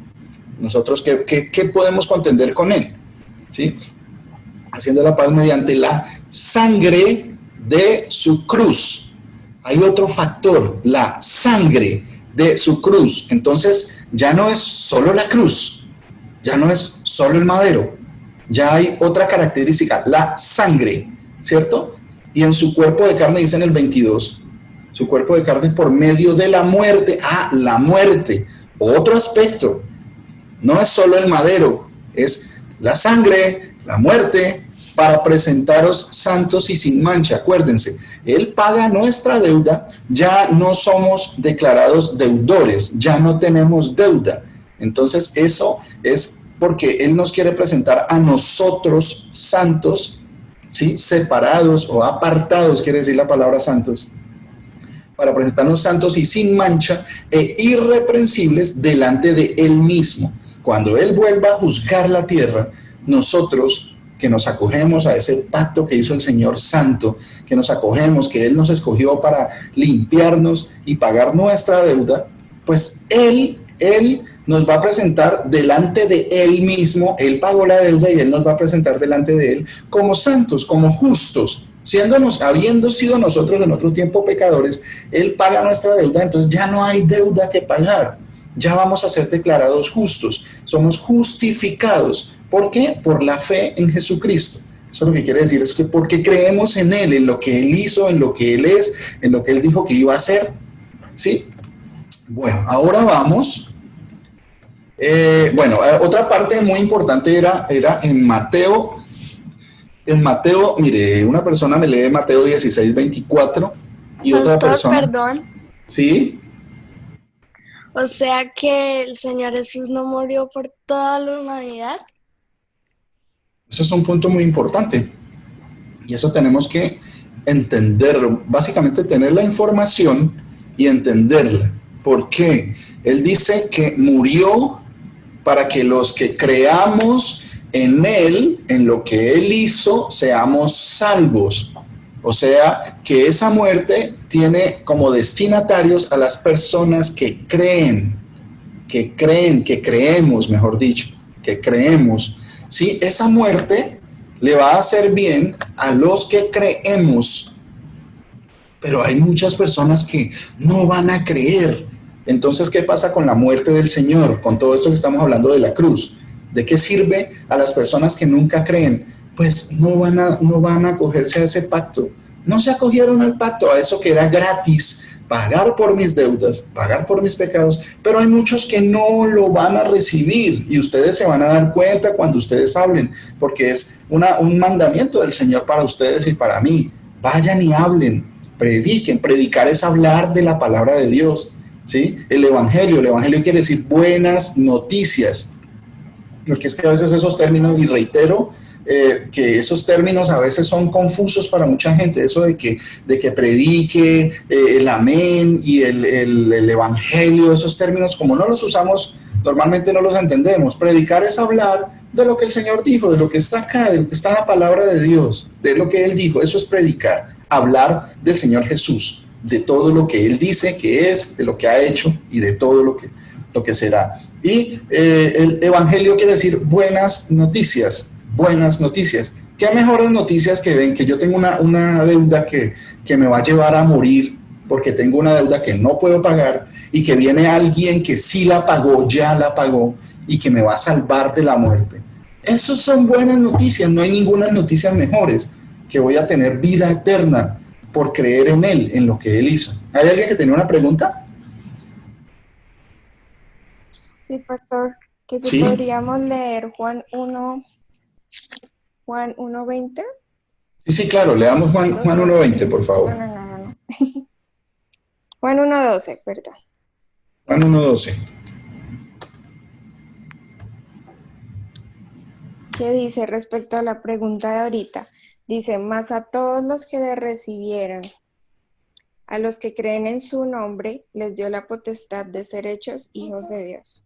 Nosotros, ¿qué podemos contender con Él? ¿Sí? Haciendo la paz mediante la sangre de su cruz. Hay otro factor, la sangre de su cruz. Entonces ya no es solo la cruz. Ya no es solo el madero, ya hay otra característica, la sangre, ¿cierto? Y en su cuerpo de carne, dice en el 22, su cuerpo de carne por medio de la muerte. Ah, la muerte, otro aspecto. No es solo el madero, es la sangre, la muerte, para presentaros santos y sin mancha. Acuérdense, Él paga nuestra deuda, ya no somos declarados deudores, ya no tenemos deuda. Entonces eso es porque Él nos quiere presentar a nosotros santos, ¿sí? Separados o apartados, quiere decir la palabra santos, para presentarnos santos y sin mancha e irreprensibles delante de Él mismo. Cuando Él vuelva a juzgar la tierra, nosotros que nos acogemos a ese pacto que hizo el Señor Santo, que nos acogemos, que Él nos escogió para limpiarnos y pagar nuestra deuda, pues Él nos va a presentar delante de Él mismo. Él pagó la deuda y Él nos va a presentar delante de Él como santos, como justos, habiendo sido nosotros en otro tiempo pecadores. Él paga nuestra deuda, entonces ya no hay deuda que pagar, ya vamos a ser declarados justos, somos justificados. ¿Por qué? Por la fe en Jesucristo. Eso lo que quiere decir es que porque creemos en Él, en lo que Él hizo, en lo que Él es, en lo que Él dijo que iba a hacer, ¿sí? Bueno, ahora vamos. Otra parte muy importante era en Mateo. En Mateo, mire, una persona me lee Mateo 16, 24 y Pastor, otra persona... perdón. ¿Sí? O sea que el Señor Jesús no murió por toda la humanidad. Eso es un punto muy importante. Y eso tenemos que entenderlo. Básicamente tener la información y entenderla. ¿Por qué? Él dice que murió para que los que creamos en Él, en lo que Él hizo, seamos salvos. O sea, que esa muerte tiene como destinatarios a las personas que creemos, mejor dicho, que creemos. ¿Sí? Esa muerte le va a hacer bien a los que creemos. Pero hay muchas personas que no van a creer. Entonces, ¿qué pasa con la muerte del Señor? Con todo esto que estamos hablando de la cruz. ¿De qué sirve a las personas que nunca creen? Pues no van a acogerse a ese pacto. No se acogieron al pacto, a eso que era gratis, pagar por mis deudas, pagar por mis pecados, pero hay muchos que no lo van a recibir y ustedes se van a dar cuenta cuando ustedes hablen, porque es un mandamiento del Señor para ustedes y para mí. Vayan y hablen, prediquen. Predicar es hablar de la palabra de Dios, ¿sí? El evangelio quiere decir buenas noticias. Porque es que a veces esos términos, y reitero, que esos términos a veces son confusos para mucha gente, eso de que predique, el amén y el evangelio, esos términos como no los usamos, normalmente no los entendemos. Predicar es hablar de lo que el Señor dijo, de lo que está acá, de lo que está en la palabra de Dios, de lo que Él dijo. Eso es predicar, hablar del Señor Jesús, de todo lo que Él dice que es, de lo que ha hecho y de todo lo que será. Y el evangelio quiere decir buenas noticias. Buenas noticias. ¿Qué mejores noticias que ven que yo tengo una deuda que me va a llevar a morir porque tengo una deuda que no puedo pagar y que viene alguien que sí la pagó, ya la pagó y que me va a salvar de la muerte? Esas son buenas noticias. No hay ninguna noticia mejores, que voy a tener vida eterna por creer en Él, en lo que Él hizo. ¿Hay alguien que tiene una pregunta? Sí, pastor, que si ¿Sí? podríamos leer Juan 1:20. Sí, claro, leamos Juan 1:20, por favor. No. Juan 1:12, perdón. Juan 1:12. ¿Qué dice respecto a la pregunta de ahorita? Dice, mas a todos los que le recibieron, a los que creen en su nombre, les dio la potestad de ser hechos hijos de Dios.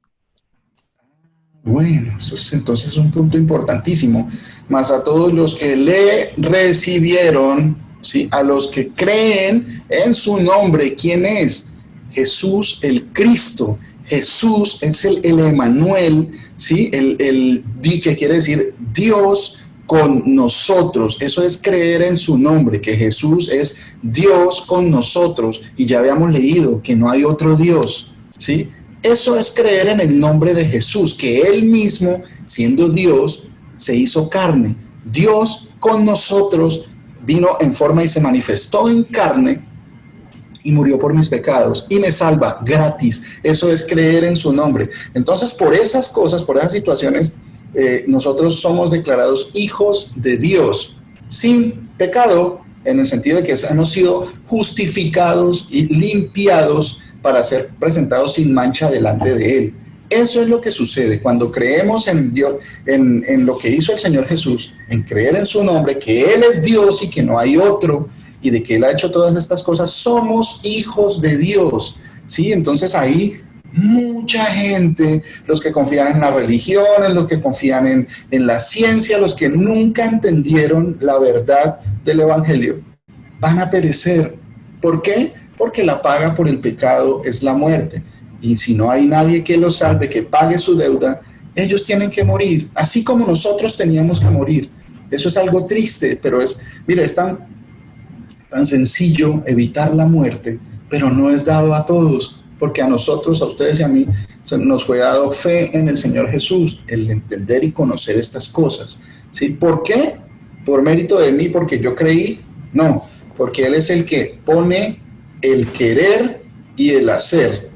Bueno, eso es entonces un punto importantísimo. Más a todos los que le recibieron, ¿sí? A los que creen en su nombre. ¿Quién es? Jesús el Cristo. Jesús es el Emmanuel, ¿sí? El que quiere decir Dios con nosotros. Eso es creer en su nombre, que Jesús es Dios con nosotros. Y ya habíamos leído que no hay otro Dios, ¿sí? Eso es creer en el nombre de Jesús, que Él mismo, siendo Dios, se hizo carne. Dios con nosotros vino en forma y se manifestó en carne y murió por mis pecados y me salva gratis. Eso es creer en su nombre. Entonces, por esas cosas, por esas situaciones, nosotros somos declarados hijos de Dios, sin pecado, en el sentido de que hemos sido justificados y limpiados para ser presentados sin mancha delante de Él. Eso es lo que sucede cuando creemos en Dios, en lo que hizo el Señor Jesús, en creer en su nombre, que Él es Dios y que no hay otro, y de que Él ha hecho todas estas cosas. Somos hijos de Dios, ¿sí? Entonces ahí mucha gente, los que confían en la religión, en los que confían en la ciencia, los que nunca entendieron la verdad del Evangelio, van a perecer. ¿Por qué? Porque la paga por el pecado es la muerte. Y si no hay nadie que los salve, que pague su deuda, ellos tienen que morir, así como nosotros teníamos que morir. Eso es algo triste, pero mire, es tan sencillo evitar la muerte, pero no es dado a todos, porque a nosotros, a ustedes y a mí, nos fue dado fe en el Señor Jesús, el entender y conocer estas cosas, ¿sí? ¿Por qué? ¿Por mérito de mí? ¿Porque yo creí? No, porque Él es el que pone el querer y el hacer.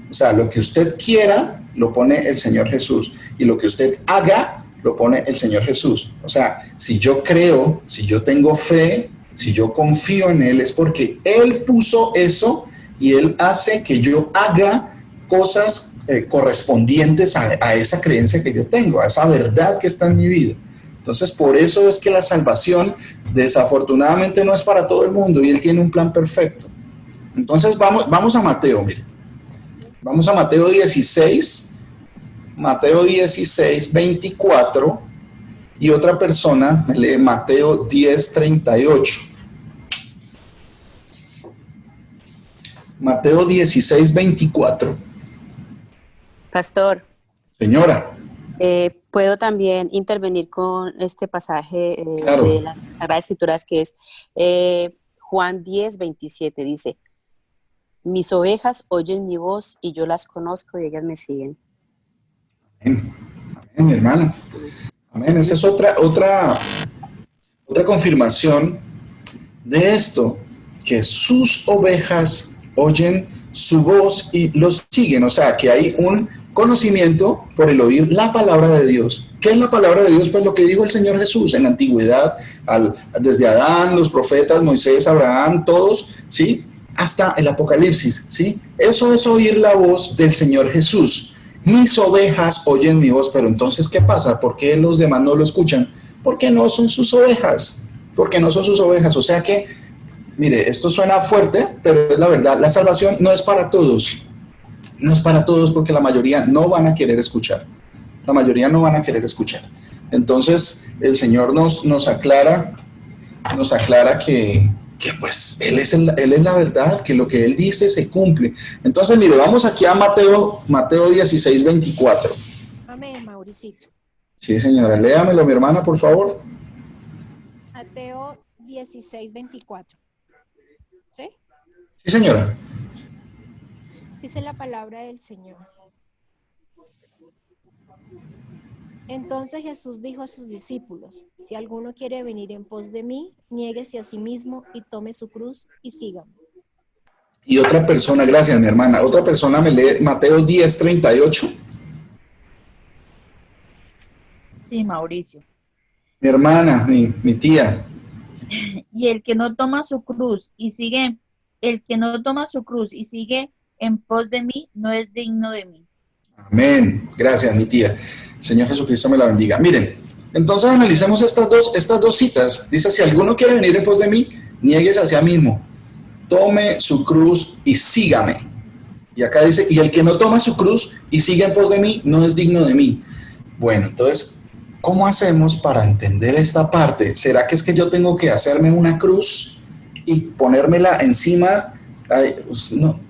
O sea, lo que usted quiera, lo pone el Señor Jesús, y lo que usted haga, lo pone el Señor Jesús. O sea, si yo creo, si yo tengo fe, si yo confío en Él, es porque Él puso eso y Él hace que yo haga cosas correspondientes a esa creencia que yo tengo, a esa verdad que está en mi vida. Entonces, por eso es que la salvación desafortunadamente no es para todo el mundo y Él tiene un plan perfecto. Entonces, vamos a Mateo, mire. Vamos a Mateo 16, 24, y otra persona me lee Mateo 10, 38. Mateo 16, 24. Pastor. Señora. Puedo también intervenir con este pasaje claro. De las Sagradas Escrituras, que es Juan 10, 27, dice: mis ovejas oyen mi voz y yo las conozco y ellas me siguen. Amén, amén, mi hermana. Amén. Esa es otra confirmación de esto, que sus ovejas oyen su voz y los siguen. O sea, que hay un conocimiento por el oír la palabra de Dios. ¿Qué es la palabra de Dios? Pues lo que dijo el Señor Jesús en la antigüedad, desde Adán, los profetas, Moisés, Abraham, todos, ¿sí? Hasta el Apocalipsis, ¿sí? Eso es oír la voz del Señor Jesús. Mis ovejas oyen mi voz, pero entonces, ¿qué pasa? ¿Por qué los demás no lo escuchan? Porque no son sus ovejas, porque no son sus ovejas. O sea que, mire, esto suena fuerte, pero es la verdad. La salvación no es para todos. No es para todos porque la mayoría no van a querer escuchar. La mayoría no van a querer escuchar. Entonces, el Señor nos aclara que pues Él es la verdad, que lo que Él dice se cumple. Entonces, mire, vamos aquí a Mateo 16, 24. Amén, Mauricito. Sí, señora, léamelo, mi hermana, por favor. Mateo 16, 24. ¿Sí? Sí, señora. Dice la palabra del Señor. Entonces Jesús dijo a sus discípulos: si alguno quiere venir en pos de mí, niéguese a sí mismo y tome su cruz y sígame. Y otra persona, gracias mi hermana, otra persona me lee Mateo 10, 38. Sí, Mauricio. Mi hermana, mi tía. Y el que no toma su cruz y sigue en pos de mí, no es digno de mí. Amén. Gracias, mi tía. Señor Jesucristo me la bendiga. Miren, entonces analicemos estas dos citas. Dice: si alguno quiere venir en pos de mí, niéguese a sí mismo, tome su cruz y sígame. Y acá dice: y el que no toma su cruz y sigue en pos de mí, no es digno de mí. Bueno, entonces, ¿cómo hacemos para entender esta parte? ¿Será que es que yo tengo que hacerme una cruz y ponérmela encima? Ay, pues no.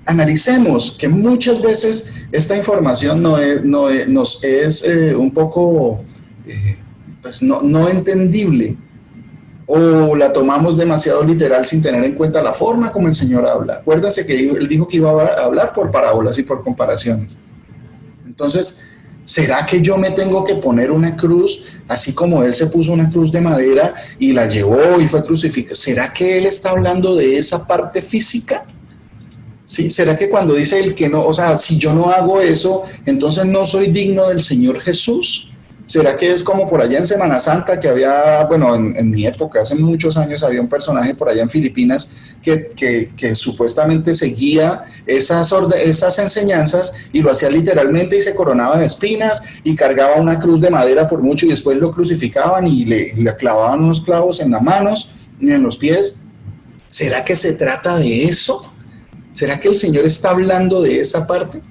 Analicemos que muchas veces esta información nos es un poco pues no entendible, o la tomamos demasiado literal sin tener en cuenta la forma como el Señor habla. Acuérdense que Él dijo que iba a hablar por parábolas y por comparaciones. Entonces, ¿será que yo me tengo que poner una cruz, así como Él se puso una cruz de madera y la llevó y fue crucificado? ¿Será que Él está hablando de esa parte física? ¿Sí? ¿Será que cuando dice el que no, o sea, si yo no hago eso, entonces no soy digno del Señor Jesús? ¿Será que es como por allá en Semana Santa que había, bueno, en mi época, hace muchos años, había un personaje por allá en Filipinas que supuestamente seguía esas enseñanzas y lo hacía literalmente y se coronaba de espinas y cargaba una cruz de madera por mucho y después lo crucificaban y le clavaban unos clavos en las manos y en los pies? ¿Será que se trata de eso? ¿Será que el Señor está hablando de esa parte?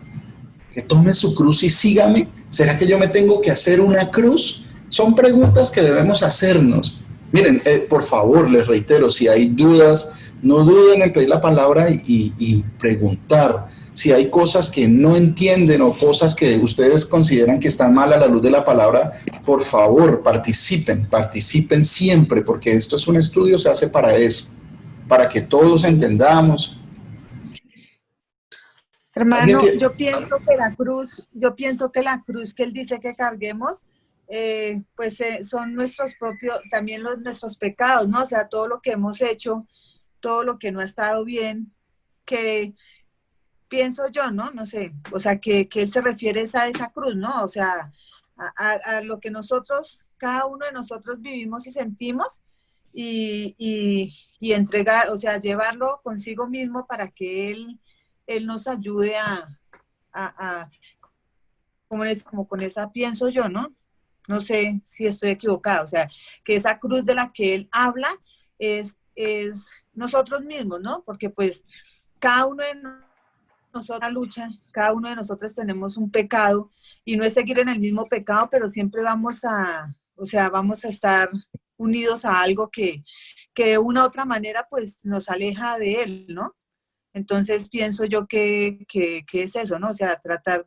Que tome su cruz y sígame. ¿Será que yo me tengo que hacer una cruz? Son preguntas que debemos hacernos. Miren, por favor, les reitero, si hay dudas, no duden en pedir la palabra y preguntar. Si hay cosas que no entienden o cosas que ustedes consideran que están mal a la luz de la palabra, por favor, participen siempre, porque esto es un estudio, se hace para eso, para que todos entendamos. Hermano, yo pienso que la cruz que él dice que carguemos, son nuestros propios, también nuestros pecados, ¿no? O sea, todo lo que hemos hecho, todo lo que no ha estado bien, que pienso yo, ¿no? No sé, o sea, que él se refiere a esa cruz, ¿no? O sea, a lo que nosotros, cada uno de nosotros vivimos y sentimos y entregar, o sea, llevarlo consigo mismo para que él nos ayude como con esa, pienso yo, ¿no? No sé si estoy equivocada, o sea, que esa cruz de la que él habla es nosotros mismos, ¿no? Porque pues cada uno de nosotros lucha, cada uno de nosotros tenemos un pecado y no es seguir en el mismo pecado, pero siempre vamos a estar unidos a algo que de una u otra manera pues nos aleja de él, ¿no? Entonces pienso yo que es eso, ¿no? O sea, tratar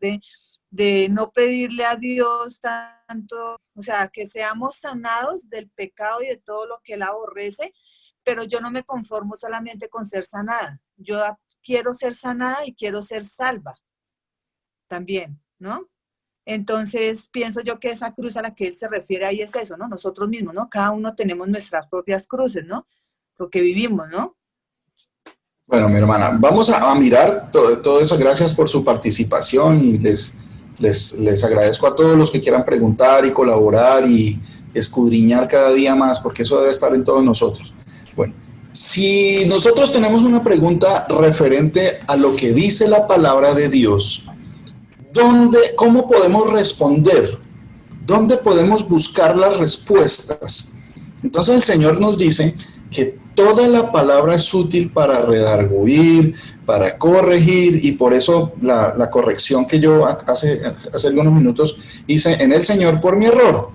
de no pedirle a Dios tanto, o sea, que seamos sanados del pecado y de todo lo que él aborrece, pero yo no me conformo solamente con ser sanada. Yo quiero ser sanada y quiero ser salva también, ¿no? Entonces pienso yo que esa cruz a la que él se refiere ahí es eso, ¿no? Nosotros mismos, ¿no? Cada uno tenemos nuestras propias cruces, ¿no? Lo que vivimos, ¿no? Bueno, mi hermana, vamos a mirar todo eso. Gracias por su participación y les agradezco a todos los que quieran preguntar y colaborar y escudriñar cada día más, porque eso debe estar en todos nosotros. Bueno, si nosotros tenemos una pregunta referente a lo que dice la palabra de Dios, ¿cómo podemos responder? ¿Dónde podemos buscar las respuestas? Entonces el Señor nos dice que toda la palabra es útil para redarguir, para corregir, y por eso la corrección que yo hace algunos minutos hice en el Señor por mi error.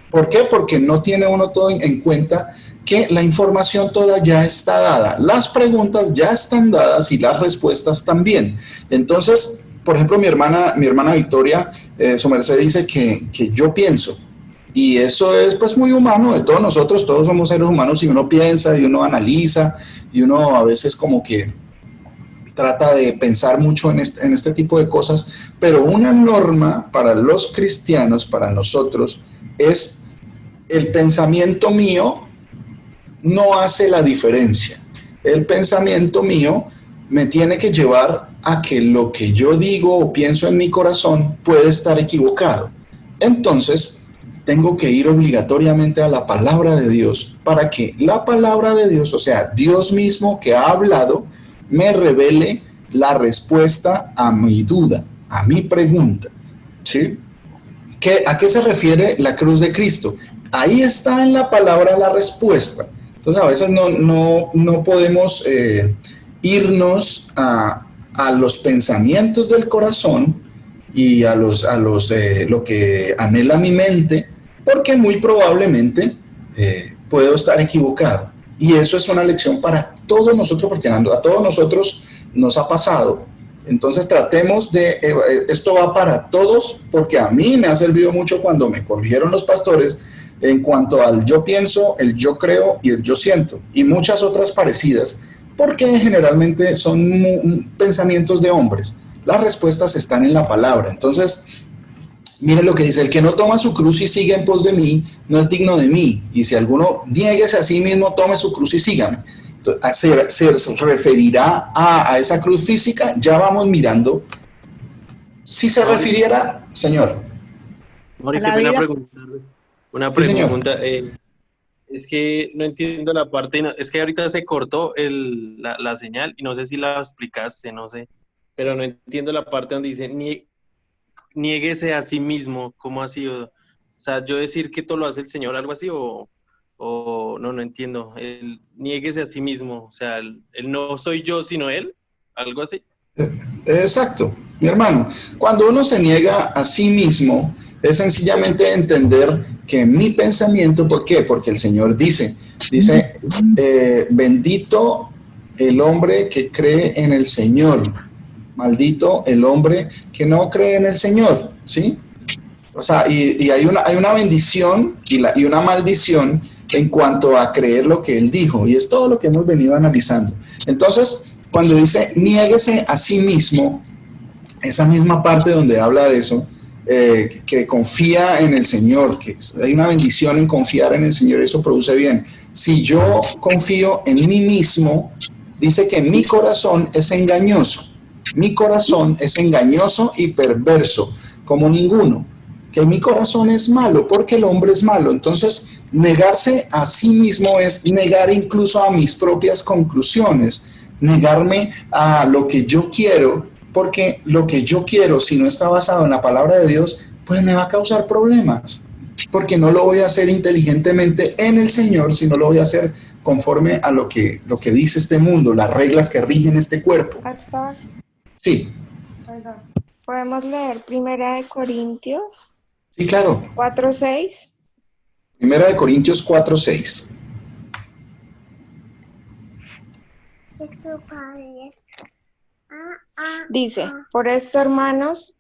¿Por qué? Porque no tiene uno todo en cuenta que la información toda ya está dada. Las preguntas ya están dadas y las respuestas también. Entonces, por ejemplo, mi hermana Victoria, su merced dice que yo pienso. Y eso es pues muy humano de todos nosotros, todos somos seres humanos y uno piensa y uno analiza y uno a veces como que trata de pensar mucho en este tipo de cosas, pero una norma para los cristianos, para nosotros, es el pensamiento mío no hace la diferencia. El pensamiento mío me tiene que llevar a que lo que yo digo o pienso en mi corazón puede estar equivocado. Entonces, tengo que ir obligatoriamente a la palabra de Dios para que la palabra de Dios, o sea, Dios mismo que ha hablado, me revele la respuesta a mi duda, a mi pregunta. ¿Sí? ¿A qué se refiere la cruz de Cristo? Ahí está en la palabra la respuesta. Entonces, a veces no podemos irnos a los pensamientos del corazón y a lo que anhela mi mente, porque muy probablemente puedo estar equivocado. Y eso es una lección para todos nosotros, porque a todos nosotros nos ha pasado. Entonces tratemos esto va para todos, porque a mí me ha servido mucho cuando me corrigieron los pastores, en cuanto al yo pienso, el yo creo y el yo siento, y muchas otras parecidas, porque generalmente son pensamientos de hombres. Las respuestas están en la palabra. Entonces, miren lo que dice: el que no toma su cruz y sigue en pos de mí, no es digno de mí. Y si alguno niéguese a sí mismo, tome su cruz y sígame. Entonces, se referirá a esa cruz física. Ya vamos mirando. Si se refiriera, señor. Mori, A qué la pena vida. preguntarle. Una Sí, señor. pregunta. Es que no entiendo la parte, es que ahorita se cortó la señal y no sé si la explicaste, no sé, pero no entiendo la parte donde dice niéguese a sí mismo, ¿cómo así? O sea, yo decir que todo lo hace el Señor, algo así, o no entiendo. Niéguese a sí mismo, o sea, el no soy yo, sino Él, algo así. Exacto, mi hermano. Cuando uno se niega a sí mismo, es sencillamente entender que mi pensamiento, ¿por qué? Porque el Señor dice, bendito el hombre que cree en el Señor, maldito el hombre que no cree en el Señor, ¿sí? O sea, y hay una bendición y una maldición en cuanto a creer lo que él dijo, y es todo lo que hemos venido analizando. Entonces, cuando dice niéguese a sí mismo, esa misma parte donde habla de eso, que confía en el Señor, que hay una bendición en confiar en el Señor, eso produce bien. Si yo confío en mí mismo, dice que mi corazón es engañoso. Mi corazón es engañoso y perverso, como ninguno. Que mi corazón es malo, porque el hombre es malo. Entonces, negarse a sí mismo es negar incluso a mis propias conclusiones, negarme a lo que yo quiero, porque lo que yo quiero, si no está basado en la palabra de Dios, pues me va a causar problemas, porque no lo voy a hacer inteligentemente en el Señor, sino lo voy a hacer conforme a lo que dice este mundo, las reglas que rigen este cuerpo. Pastor, Sí, perdón. ¿Podemos leer Primera de Corintios sí, claro. 4:6? Primera de Corintios 4:6. Dice, por esto, hermanos,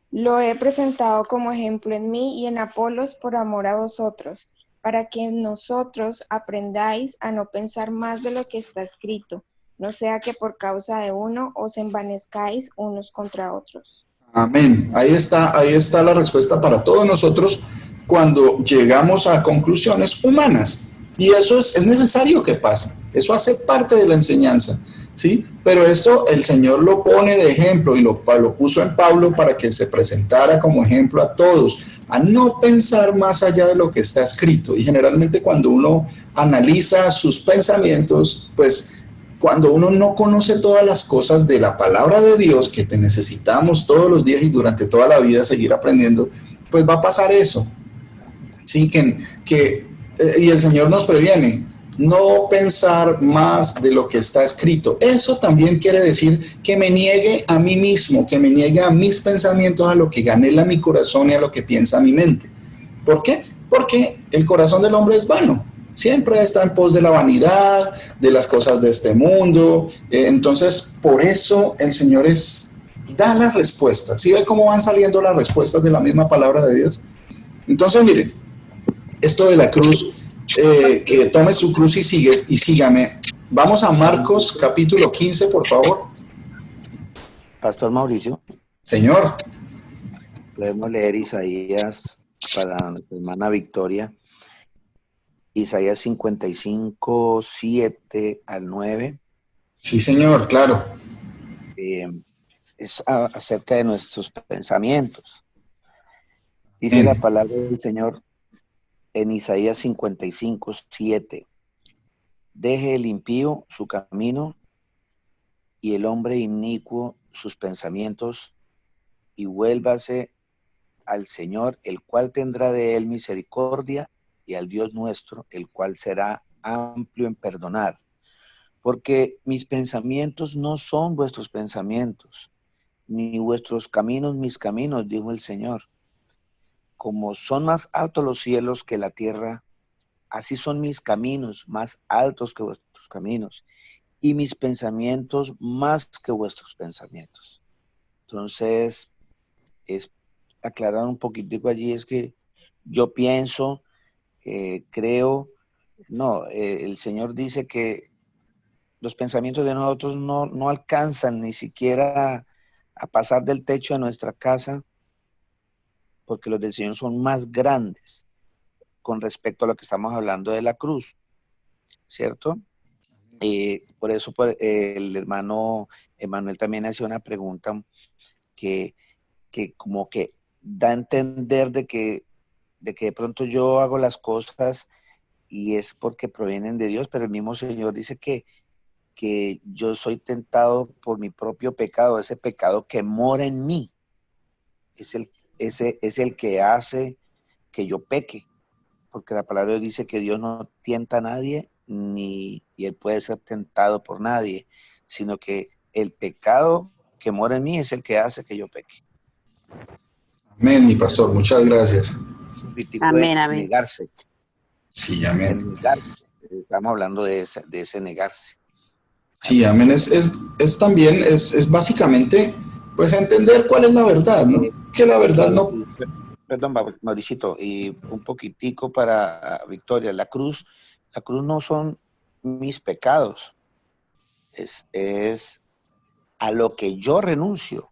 lo he presentado como ejemplo en mí y en Apolos por amor a vosotros, para que nosotros aprendáis a no pensar más de lo que está escrito, no sea que por causa de uno os envanezcáis unos contra otros. Amén. Ahí está la respuesta para todos nosotros cuando llegamos a conclusiones humanas. Y eso es necesario que pase. Eso hace parte de la enseñanza, ¿sí? Pero esto el Señor lo pone de ejemplo y lo puso en Pablo para que se presentara como ejemplo a todos, a no pensar más allá de lo que está escrito. Y generalmente cuando uno analiza sus pensamientos, pues cuando uno no conoce todas las cosas de la palabra de Dios, que te necesitamos todos los días y durante toda la vida seguir aprendiendo, pues va a pasar eso. Sí, y el Señor nos previene, no pensar más de lo que está escrito. Eso también quiere decir que me niegue a mí mismo, que me niegue a mis pensamientos, a lo que anhela mi corazón y a lo que piensa mi mente. ¿Por qué? Porque el corazón del hombre es vano. Siempre está en pos de la vanidad, de las cosas de este mundo. Entonces, por eso el Señor da las respuestas. ¿Sí ve cómo van saliendo las respuestas de la misma palabra de Dios? Entonces, miren, esto de la cruz, que tome su cruz y sígame. Vamos a Marcos capítulo 15, por favor. Pastor Mauricio, Señor. podemos leer Isaías para nuestra hermana Victoria. Isaías 55, 7 al 9. Sí, señor, claro. Es acerca de nuestros pensamientos. Dice Bien. la palabra del Señor en Isaías 55, 7. Deje el impío su camino y el hombre inicuo sus pensamientos y vuélvase al Señor, el cual tendrá de él misericordia, y al Dios nuestro, el cual será amplio en perdonar. Porque mis pensamientos no son vuestros pensamientos, ni vuestros caminos mis caminos, dijo el Señor. Como son más altos los cielos que la tierra, así son mis caminos más altos que vuestros caminos, y mis pensamientos más que vuestros pensamientos. Entonces, es aclarar un poquitico allí, es que yo pienso creo, no, el Señor dice que los pensamientos de nosotros no alcanzan ni siquiera a pasar del techo de nuestra casa, porque los del Señor son más grandes con respecto a lo que estamos hablando de la cruz, ¿cierto? Por eso el hermano Emanuel también hacía una pregunta que como que da a entender de que de pronto yo hago las cosas y es porque provienen de Dios, pero el mismo Señor dice que yo soy tentado por mi propio pecado, ese pecado que mora en mí, es el que hace que yo peque, porque la palabra de Dios dice que Dios no tienta a nadie, y Él puede ser tentado por nadie, sino que el pecado que mora en mí es el que hace que yo peque. Amén, mi pastor, muchas gracias. Amén, amén. Negarse. Sí, amén. Negarse. Estamos hablando de ese negarse. Sí, amén. Es también, es básicamente, pues entender cuál es la verdad, ¿no? Que la verdad no... Perdón, Mauricito, y un poquitico para Victoria. La cruz no son mis pecados. Es a lo que yo renuncio,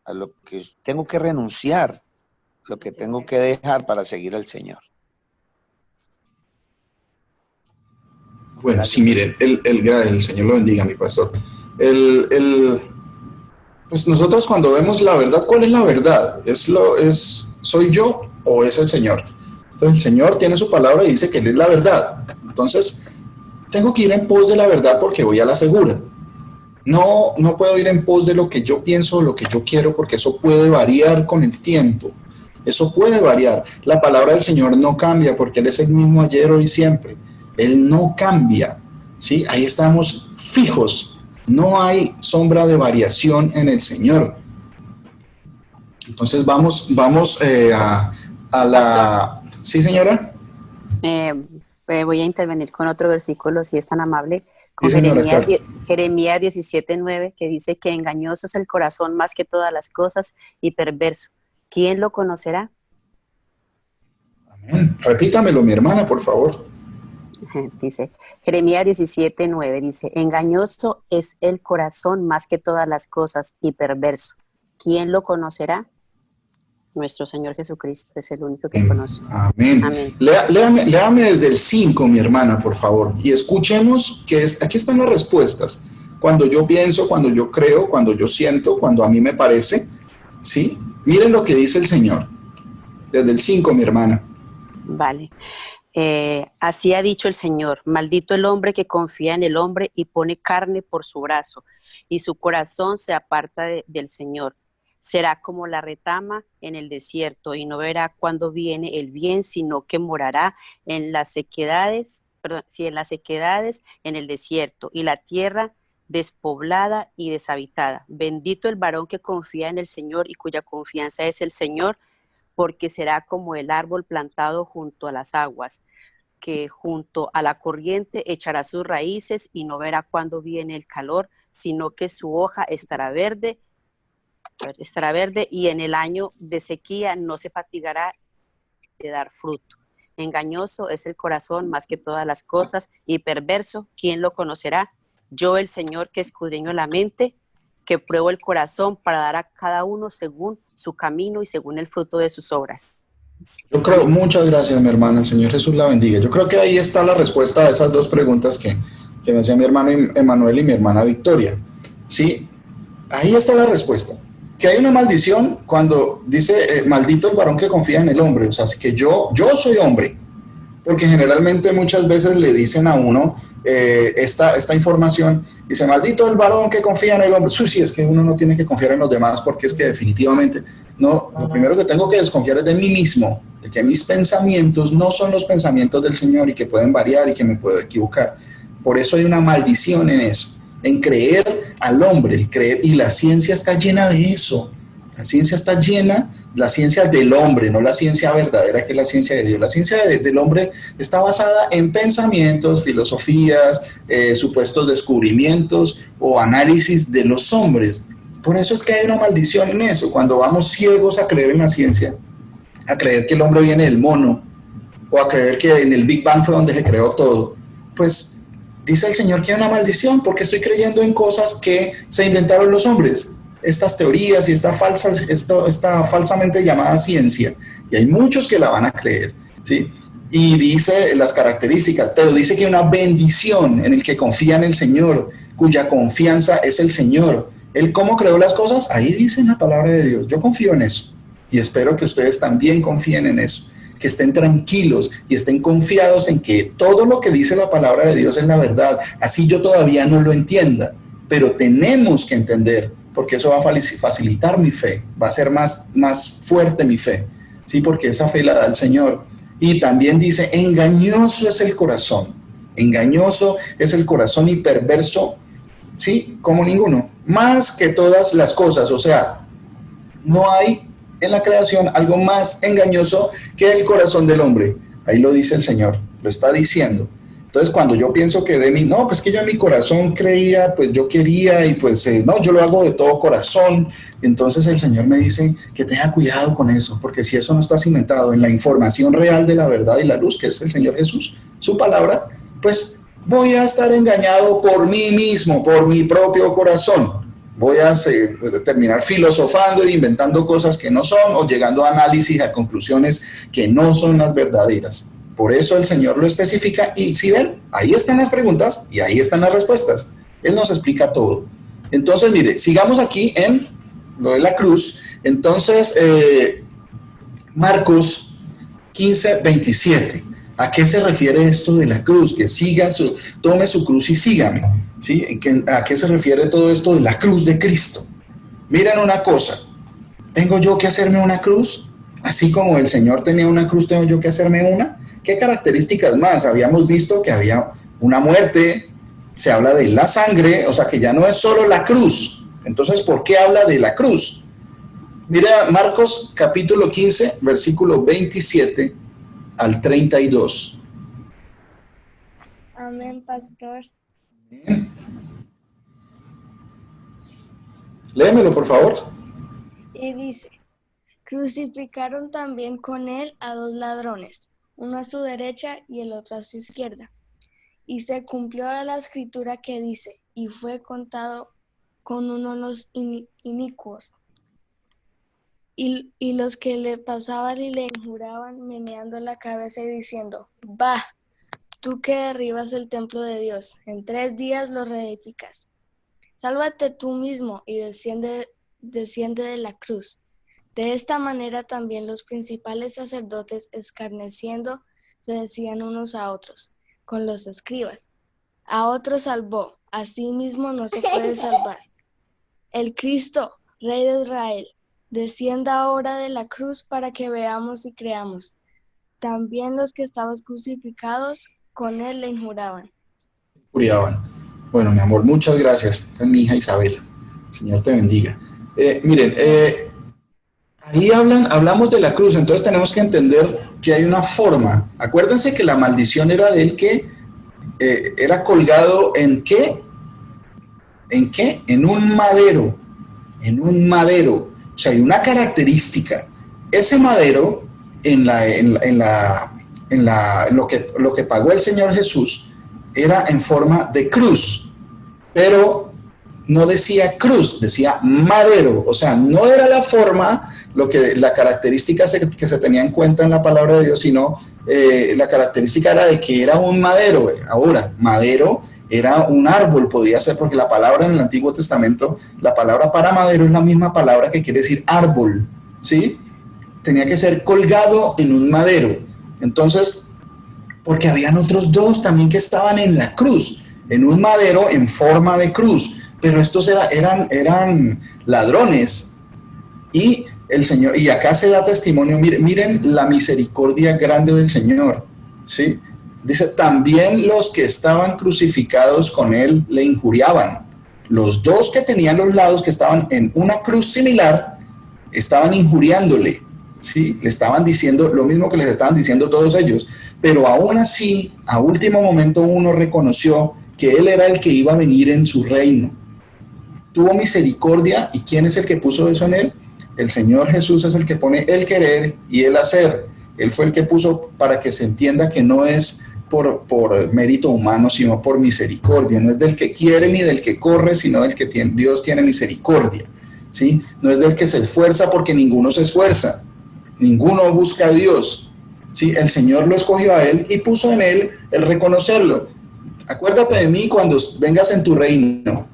a lo que tengo que renunciar, lo que tengo que dejar para seguir al Señor. Bueno, sí, miren, el Señor lo bendiga, mi pastor. Pues nosotros cuando vemos la verdad, ¿cuál es la verdad? ¿Soy yo o es el Señor? Entonces el Señor tiene su palabra y dice que Él es la verdad. Entonces, tengo que ir en pos de la verdad porque voy a la segura. No puedo ir en pos de lo que yo pienso, lo que yo quiero, porque eso puede variar con el tiempo. Eso puede variar. La palabra del Señor no cambia porque Él es el mismo ayer, hoy y siempre. Él no cambia, ¿sí? Ahí estamos fijos. No hay sombra de variación en el Señor. Entonces vamos a la... ¿Sí, señora? Voy a intervenir con otro versículo, si es tan amable, con Sí, señora, Jeremías 17:9, que dice que engañoso es el corazón más que todas las cosas y perverso. ¿Quién lo conocerá? Amén. Repítamelo, mi hermana, por favor. Dice, Jeremías 17:9, dice, engañoso es el corazón más que todas las cosas y perverso. ¿Quién lo conocerá? Nuestro Señor Jesucristo es el único que conoce. Amén. Amén. Léame desde el 5, mi hermana, por favor, y escuchemos aquí están las respuestas. Cuando yo pienso, cuando yo creo, cuando yo siento, cuando a mí me parece, ¿sí? Miren lo que dice el Señor. Desde el 5, mi hermana. Vale. Así ha dicho el Señor, maldito el hombre que confía en el hombre y pone carne por su brazo, y su corazón se aparta del Señor. Será como la retama en el desierto, y no verá cuándo viene el bien, sino que morará en las sequedades, en el desierto, y la tierra despoblada y deshabitada. Bendito el varón que confía en el Señor y cuya confianza es el Señor, porque será como el árbol plantado junto a las aguas, que junto a la corriente echará sus raíces y no verá cuándo viene el calor, sino que su hoja estará verde y en el año de sequía no se fatigará de dar fruto. Engañoso es el corazón más que todas las cosas y perverso, ¿quién lo conocerá? Yo, el Señor, que escudriño la mente, que pruebo el corazón para dar a cada uno según su camino y según el fruto de sus obras. Yo creo, muchas gracias, mi hermana, el Señor Jesús la bendiga. Yo creo que ahí está la respuesta a esas dos preguntas que me hacía mi hermano Emanuel y mi hermana Victoria. Sí, ahí está la respuesta. Que hay una maldición cuando dice, maldito el varón que confía en el hombre, o sea, que yo soy hombre, porque generalmente muchas veces le dicen a uno esta información, dice, maldito el varón que confía en el hombre. Sí, es que uno no tiene que confiar en los demás, porque es que definitivamente, no, lo primero que tengo que desconfiar es de mí mismo, de que mis pensamientos no son los pensamientos del Señor y que pueden variar y que me puedo equivocar. Por eso hay una maldición en eso, en creer al hombre, el creer, y la ciencia está llena de eso. La ciencia está llena, la ciencia del hombre, no la ciencia verdadera que es la ciencia de Dios. La ciencia del hombre está basada en pensamientos, filosofías, supuestos descubrimientos o análisis de los hombres. Por eso es que hay una maldición en eso, cuando vamos ciegos a creer en la ciencia, a creer que el hombre viene del mono, o a creer que en el Big Bang fue donde se creó todo, pues dice el Señor que hay una maldición porque estoy creyendo en cosas que se inventaron los hombres, estas teorías y esta falsamente llamada ciencia, y hay muchos que la van a creer, ¿sí? Y dice las características, pero dice que hay una bendición en el que confía en el Señor, cuya confianza es el Señor. ¿Él cómo creó las cosas? Ahí dice en la palabra de Dios. Yo confío en eso y espero que ustedes también confíen en eso, que estén tranquilos y estén confiados en que todo lo que dice la palabra de Dios es la verdad. Así yo todavía no lo entienda, pero tenemos que entender, porque eso va a facilitar mi fe, va a ser más fuerte mi fe, ¿sí? Porque esa fe la da el Señor. Y también dice, engañoso es el corazón y perverso, ¿sí? Como ninguno, más que todas las cosas. O sea, no hay en la creación algo más engañoso que el corazón del hombre. Ahí lo dice el Señor, lo está diciendo. Entonces, cuando yo pienso que de mí, no, pues que yo en mi corazón creía, pues yo quería y pues no, yo lo hago de todo corazón. Entonces el Señor me dice que tenga cuidado con eso, porque si eso no está cimentado en la información real de la verdad y la luz, que es el Señor Jesús, su palabra, pues voy a estar engañado por mí mismo, por mi propio corazón. Voy a terminar filosofando e inventando cosas que no son o llegando a análisis, a conclusiones que no son las verdaderas. Por eso el Señor lo especifica y si ven, ahí están las preguntas y ahí están las respuestas. Él nos explica todo. Entonces, mire, sigamos aquí en lo de la cruz. Entonces, Marcos 15:27. ¿A qué se refiere esto de la cruz? Que tome su cruz y sígame. ¿Sí? ¿A qué se refiere todo esto de la cruz de Cristo? Miren una cosa. ¿Tengo yo que hacerme una cruz? Así como el Señor tenía una cruz, ¿tengo yo que hacerme una? ¿Qué características más? Habíamos visto que había una muerte, se habla de la sangre, o sea que ya no es solo la cruz. Entonces, ¿por qué habla de la cruz? Mira Marcos capítulo 15, versículo 27 al 32. Amén, pastor. Léemelo, por favor. Y dice, crucificaron también con él a 2 ladrones, uno a su derecha y el otro a su izquierda. Y se cumplió la escritura que dice, y fue contado con uno los inicuos. Y los que le pasaban y le injuraban, meneando la cabeza y diciendo, bah, tú que derribas el templo de Dios, en 3 días lo reedificas. Sálvate tú mismo y desciende de la cruz. De esta manera también los principales sacerdotes, escarneciendo, se decían unos a otros, con los escribas, a otro salvó, a sí mismo no se puede salvar. El Cristo, Rey de Israel, descienda ahora de la cruz para que veamos y creamos. También los que estaban crucificados con él le injuraban. Bueno, mi amor, muchas gracias. Esta es mi hija Isabela. El Señor te bendiga. Miren, ahí hablamos de la cruz, entonces tenemos que entender que hay una forma. Acuérdense que la maldición era de él que era colgado ¿en qué? ¿En qué? En un madero. En un madero. O sea, hay una característica. Ese madero, lo que pagó el Señor Jesús, era en forma de cruz. Pero no decía cruz, decía madero. O sea, no era la forma, la característica que se tenía en cuenta en la palabra de Dios, sino la característica era de que era un madero. Ahora, madero era un árbol, podía ser, porque la palabra en el Antiguo Testamento, la palabra para madero es la misma palabra que quiere decir árbol, ¿sí? Tenía que ser colgado en un madero. Entonces, porque habían otros 2 también que estaban en la cruz, en un madero en forma de cruz, pero estos eran ladrones. Y el Señor, y acá se da testimonio, miren la misericordia grande del Señor, ¿sí? Dice, también los que estaban crucificados con él le injuriaban. Los 2 que tenían los lados, que estaban en una cruz similar, estaban injuriándole, ¿sí? Le estaban diciendo lo mismo que les estaban diciendo todos ellos, pero aún así, a último momento uno reconoció que él era el que iba a venir en su reino. Tuvo misericordia, ¿y quién es el que puso eso en él? El Señor Jesús es el que pone el querer y el hacer. Él fue el que puso para que se entienda que no es por mérito humano, sino por misericordia. No es del que quiere ni del que corre, sino del que Dios tiene misericordia, ¿sí? No es del que se esfuerza, porque ninguno se esfuerza. Ninguno busca a Dios, ¿sí? El Señor lo escogió a él y puso en él el reconocerlo. Acuérdate de mí cuando vengas en tu reino.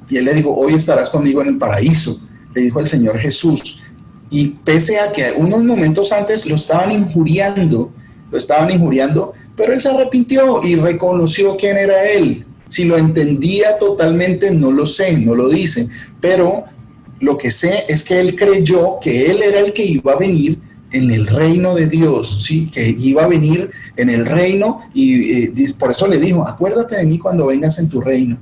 Y él le dijo, hoy estarás conmigo en el paraíso, le dijo el Señor Jesús. Y pese a que unos momentos antes lo estaban injuriando, pero él se arrepintió y reconoció quién era él. Si lo entendía totalmente, no lo sé, no lo dice, pero lo que sé es que él creyó que él era el que iba a venir en el reino de Dios, ¿sí? Que iba a venir en el reino y por eso le dijo, acuérdate de mí cuando vengas en tu reino.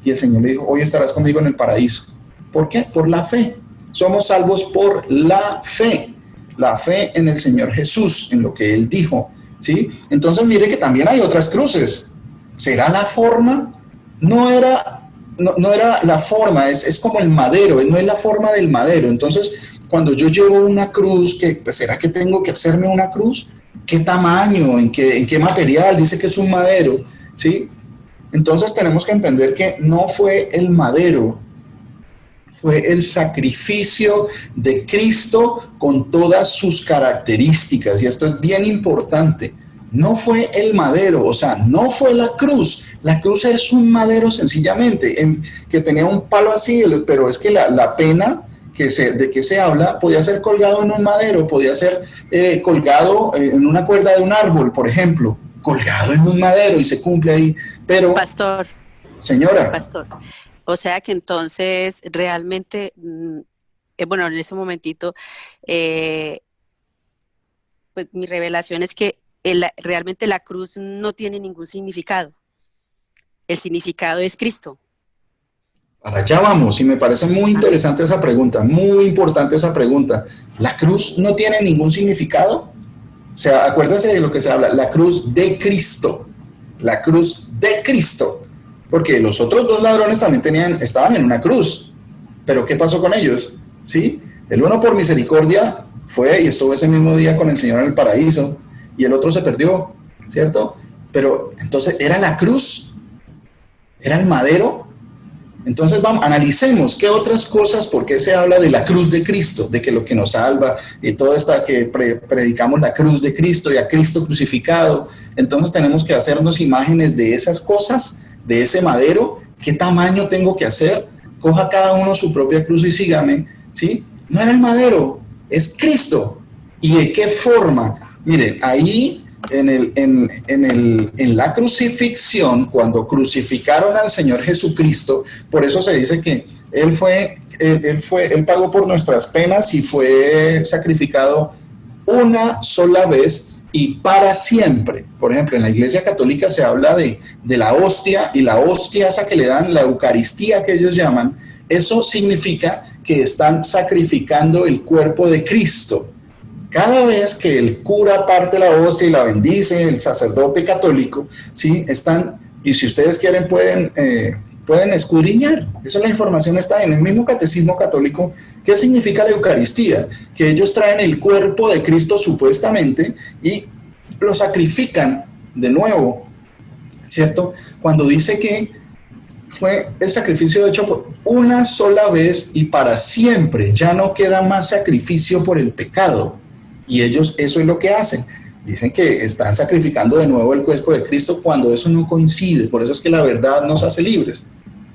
Y el Señor le dijo, hoy estarás conmigo en el paraíso. ¿Por qué? Por la fe. Somos salvos por la fe en el Señor Jesús, en lo que Él dijo, ¿sí? Entonces mire que también hay otras cruces. ¿Será la forma? No era la forma, es como el madero, no es la forma del madero. Entonces, cuando yo llevo una cruz, pues, ¿será que tengo que hacerme una cruz? ¿Qué tamaño? ¿En qué material? Dice que es un madero, ¿sí? Entonces tenemos que entender que no fue el madero, fue el sacrificio de Cristo con todas sus características, y esto es bien importante. No fue el madero, o sea, no fue la cruz. La cruz es un madero sencillamente, que tenía un palo así, pero es que la pena de que se habla podía ser colgado en un madero, podía ser colgado en una cuerda de un árbol, por ejemplo, colgado en un madero y se cumple ahí, pero... Pastor. Señora. Pastor. O sea que entonces realmente, bueno, en este momentito, pues mi revelación es que realmente la cruz no tiene ningún significado. El significado es Cristo. Para allá vamos, y me parece muy interesante esa pregunta, muy importante esa pregunta. ¿La cruz no tiene ningún significado? O sea, acuérdense de lo que se habla, la cruz de Cristo, la cruz de Cristo, porque los otros dos ladrones también estaban en una cruz, pero ¿qué pasó con ellos? ¿Sí? El uno por misericordia fue y estuvo ese mismo día con el Señor en el paraíso, y el otro se perdió, ¿cierto? Pero entonces, ¿era la cruz? ¿Era el madero? Entonces vamos, analicemos qué otras cosas, por qué se habla de la cruz de Cristo, de que lo que nos salva, y todo esta que predicamos la cruz de Cristo y a Cristo crucificado. Entonces tenemos que hacernos imágenes de esas cosas, de ese madero, qué tamaño tengo que hacer, coja cada uno su propia cruz y sígame, ¿sí? No era el madero, es Cristo. ¿Y de qué forma? Miren, ahí en la crucifixión, cuando crucificaron al Señor Jesucristo, por eso se dice que Él pagó por nuestras penas y fue sacrificado una sola vez y para siempre. Por ejemplo, en la Iglesia Católica se habla de la hostia, y la hostia esa que le dan, la Eucaristía que ellos llaman, eso significa que están sacrificando el cuerpo de Cristo. Cada vez que el cura parte la hostia y la bendice, el sacerdote católico, ¿sí? Y si ustedes quieren pueden escudriñar, la información está en el mismo catecismo católico. ¿Qué significa la Eucaristía? Que ellos traen el cuerpo de Cristo supuestamente y lo sacrifican de nuevo, ¿cierto? Cuando dice que fue el sacrificio hecho por una sola vez y para siempre, ya no queda más sacrificio por el pecado. Y ellos eso es lo que hacen. Dicen que están sacrificando de nuevo el cuerpo de Cristo cuando eso no coincide. Por eso es que la verdad nos hace libres.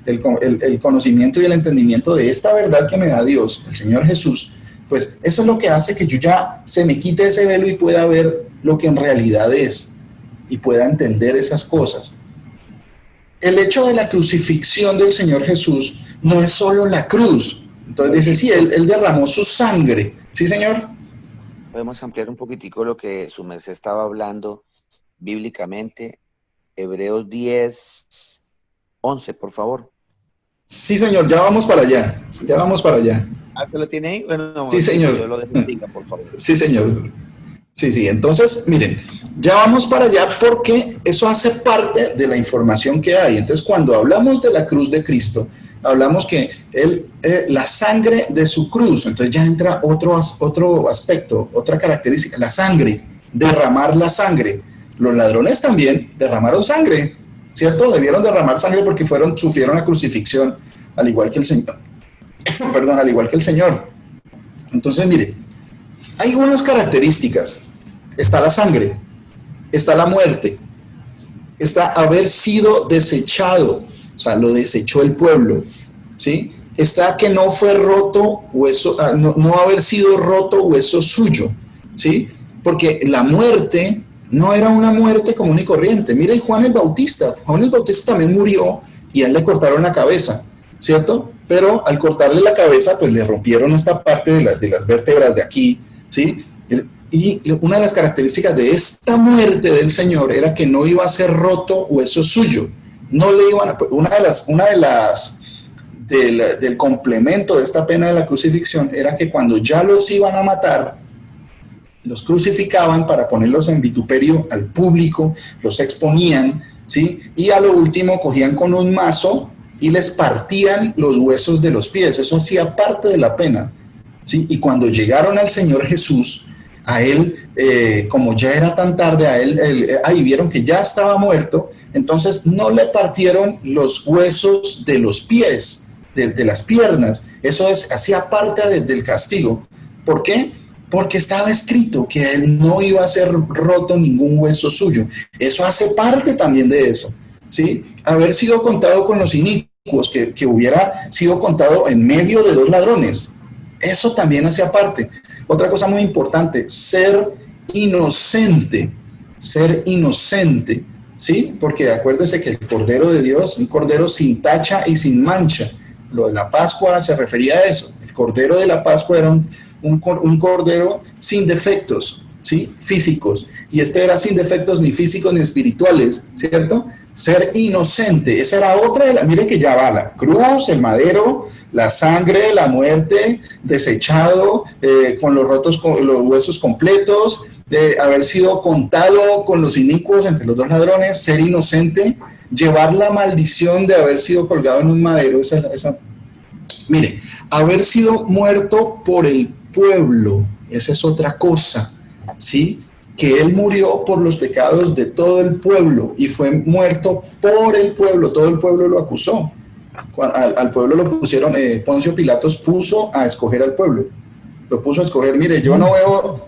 El conocimiento y el entendimiento de esta verdad que me da Dios, el Señor Jesús, pues eso es lo que hace que yo ya se me quite ese velo y pueda ver lo que en realidad es y pueda entender esas cosas. El hecho de la crucifixión del Señor Jesús no es solo la cruz. Entonces dice, sí, él derramó su sangre. ¿Sí, señor? Podemos ampliar un poquitico lo que su merced estaba hablando bíblicamente. Hebreos 10, 11, por favor. Sí, señor, ya vamos para allá. Ya vamos para allá. ¿Se lo tiene ahí? Bueno, sí, señor. Yo lo dejo, por favor. Sí, señor. Sí. Entonces, miren, ya vamos para allá porque eso hace parte de la información que hay. Entonces, cuando hablamos de la cruz de Cristo, hablamos que la sangre de su cruz, entonces ya entra otro aspecto, otra característica, la sangre. derramar la sangre. Los ladrones también derramaron sangre, ¿cierto? Debieron derramar sangre porque sufrieron la crucifixión, al igual que el Señor. Perdón, al igual que el Señor. Entonces, mire, hay unas características. Está la sangre, está la muerte, está haber sido desechado, o sea, lo desechó el pueblo, ¿sí? Está que no fue roto hueso, no haber sido roto hueso suyo, ¿sí? Porque la muerte no era una muerte común y corriente. Mire Juan el Bautista también murió y a él le cortaron la cabeza, ¿cierto? Pero al cortarle la cabeza, pues le rompieron esta parte de las vértebras de aquí, ¿sí? Y una de las características de esta muerte del Señor era que no iba a ser roto hueso suyo. No le iban a, del complemento de esta pena de la crucifixión era que cuando ya los iban a matar, los crucificaban para ponerlos en vituperio al público, los exponían, ¿sí? Y a lo último cogían con un mazo y les partían los huesos de los pies. Eso hacía parte de la pena, ¿sí? Y cuando llegaron al Señor Jesús, a él, como ya era tan tarde, ahí vieron que ya estaba muerto, entonces no le partieron los huesos de los pies, de las piernas. Eso hacía parte del castigo. ¿Por qué? Porque estaba escrito que él no iba a ser roto ningún hueso suyo. Eso hace parte también de eso, ¿sí? Haber sido contado con los inicuos, que hubiera sido contado en medio de dos ladrones. Eso también hacía parte. Otra cosa muy importante, ser inocente, ¿sí? Porque acuérdese que el Cordero de Dios, un Cordero sin tacha y sin mancha, lo de la Pascua se refería a eso. El Cordero de la Pascua era un Cordero sin defectos, ¿sí? Físicos, y este era sin defectos ni físicos ni espirituales, ¿cierto? Ser inocente, esa era otra de las, mire que ya va la cruz, el madero, la sangre, la muerte, desechado, con los huesos completos, de haber sido contado con los inicuos entre los dos ladrones, ser inocente, llevar la maldición de haber sido colgado en un madero, mire, haber sido muerto por el pueblo, esa es otra cosa, ¿sí? Que él murió por los pecados de todo el pueblo y fue muerto por el pueblo, todo el pueblo lo acusó. Al pueblo lo pusieron, Poncio Pilatos puso a escoger al pueblo, lo puso a escoger, mire, yo no veo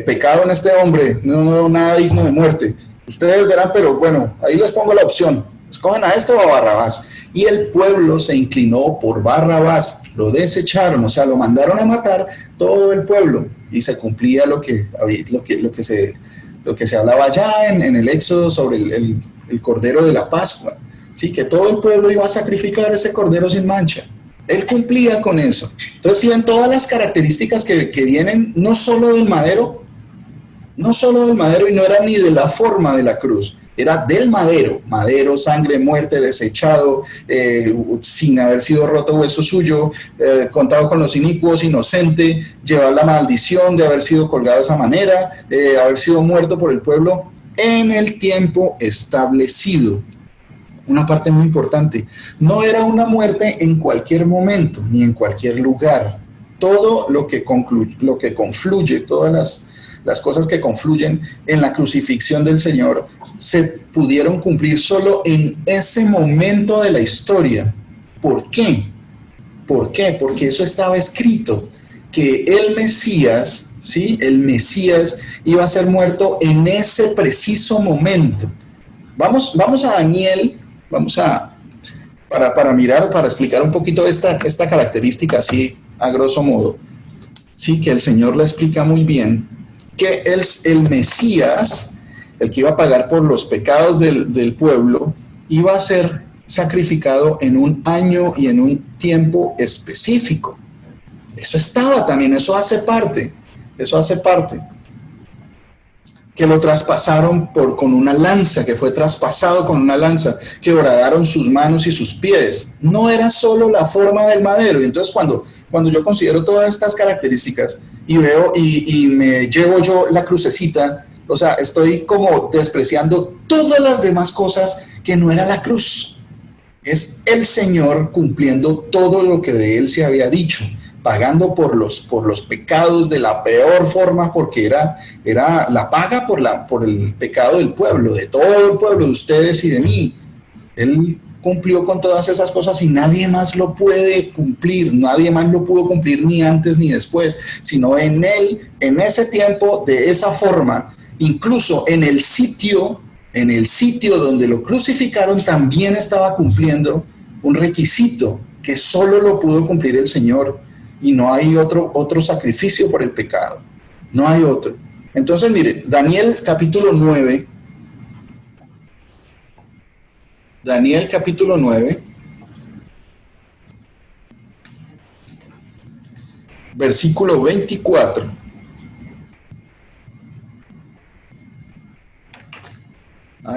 pecado en este hombre, no veo nada digno de muerte, ustedes verán, pero bueno, ahí les pongo la opción, escogen a este o a Barrabás, y el pueblo se inclinó por Barrabás, lo desecharon, o sea, lo mandaron a matar todo el pueblo, y se cumplía lo que se hablaba ya en el Éxodo sobre el Cordero de la Pascua, ¿sí? Que todo el pueblo iba a sacrificar ese Cordero sin mancha. Él cumplía con eso. Entonces, si ven todas las características que vienen, no solo del madero, y no era ni de la forma de la cruz, era del madero, sangre, muerte, desechado, sin haber sido roto hueso suyo, contado con los inicuos, inocente, llevar la maldición de haber sido colgado de esa manera, haber sido muerto por el pueblo en el tiempo establecido. Una parte muy importante, no era una muerte en cualquier momento, ni en cualquier lugar. Todo lo que confluye, todas las cosas que confluyen en la crucifixión del Señor se pudieron cumplir solo en ese momento de la historia. ¿Por qué? Porque eso estaba escrito, que el Mesías, ¿sí? El Mesías iba a ser muerto en ese preciso momento. Vamos a Daniel, para mirar, para explicar un poquito esta característica así a grosso modo. Sí, que el Señor la explica muy bien, que el Mesías, el que iba a pagar por los pecados del pueblo, iba a ser sacrificado en un año y en un tiempo específico. Eso estaba también, eso hace parte. Que lo traspasaron con una lanza, que fue traspasado con una lanza, que horadaron sus manos y sus pies. No era solo la forma del madero. Y entonces cuando yo considero todas estas características y veo y me llevo yo la crucecita, o sea, estoy como despreciando todas las demás cosas que no era la cruz. Es el Señor cumpliendo todo lo que de él se había dicho. pagando por los pecados de la peor forma, porque era la paga por el pecado del pueblo, de todo el pueblo, de ustedes y de mí. Él cumplió con todas esas cosas y nadie más lo puede cumplir, nadie más lo pudo cumplir ni antes ni después, sino en él, en ese tiempo, de esa forma. Incluso en el sitio donde lo crucificaron también estaba cumpliendo un requisito que solo lo pudo cumplir el Señor, y no hay otro sacrificio por el pecado, no hay otro. Entonces, mire, Daniel capítulo 9, versículo 24.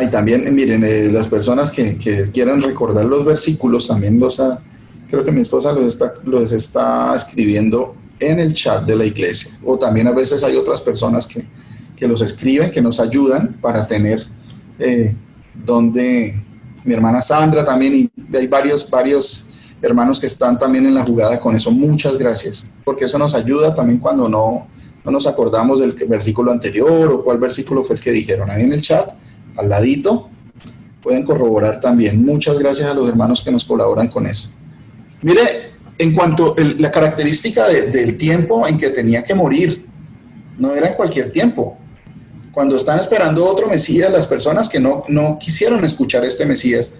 Y también, miren, las personas que quieran recordar los versículos, también creo que mi esposa los está escribiendo en el chat de la iglesia. O también a veces hay otras personas que los escriben, que nos ayudan para tener donde... Mi hermana Sandra también, y hay varios hermanos que están también en la jugada con eso. Muchas gracias, porque eso nos ayuda también cuando no nos acordamos del versículo anterior o cuál versículo fue el que dijeron. Ahí en el chat, al ladito, pueden corroborar también. Muchas gracias a los hermanos que nos colaboran con eso. Mire, en cuanto a la característica del tiempo en que tenía que morir, no era en cualquier tiempo. Cuando están esperando otro Mesías, las personas que no quisieron escuchar este Mesías,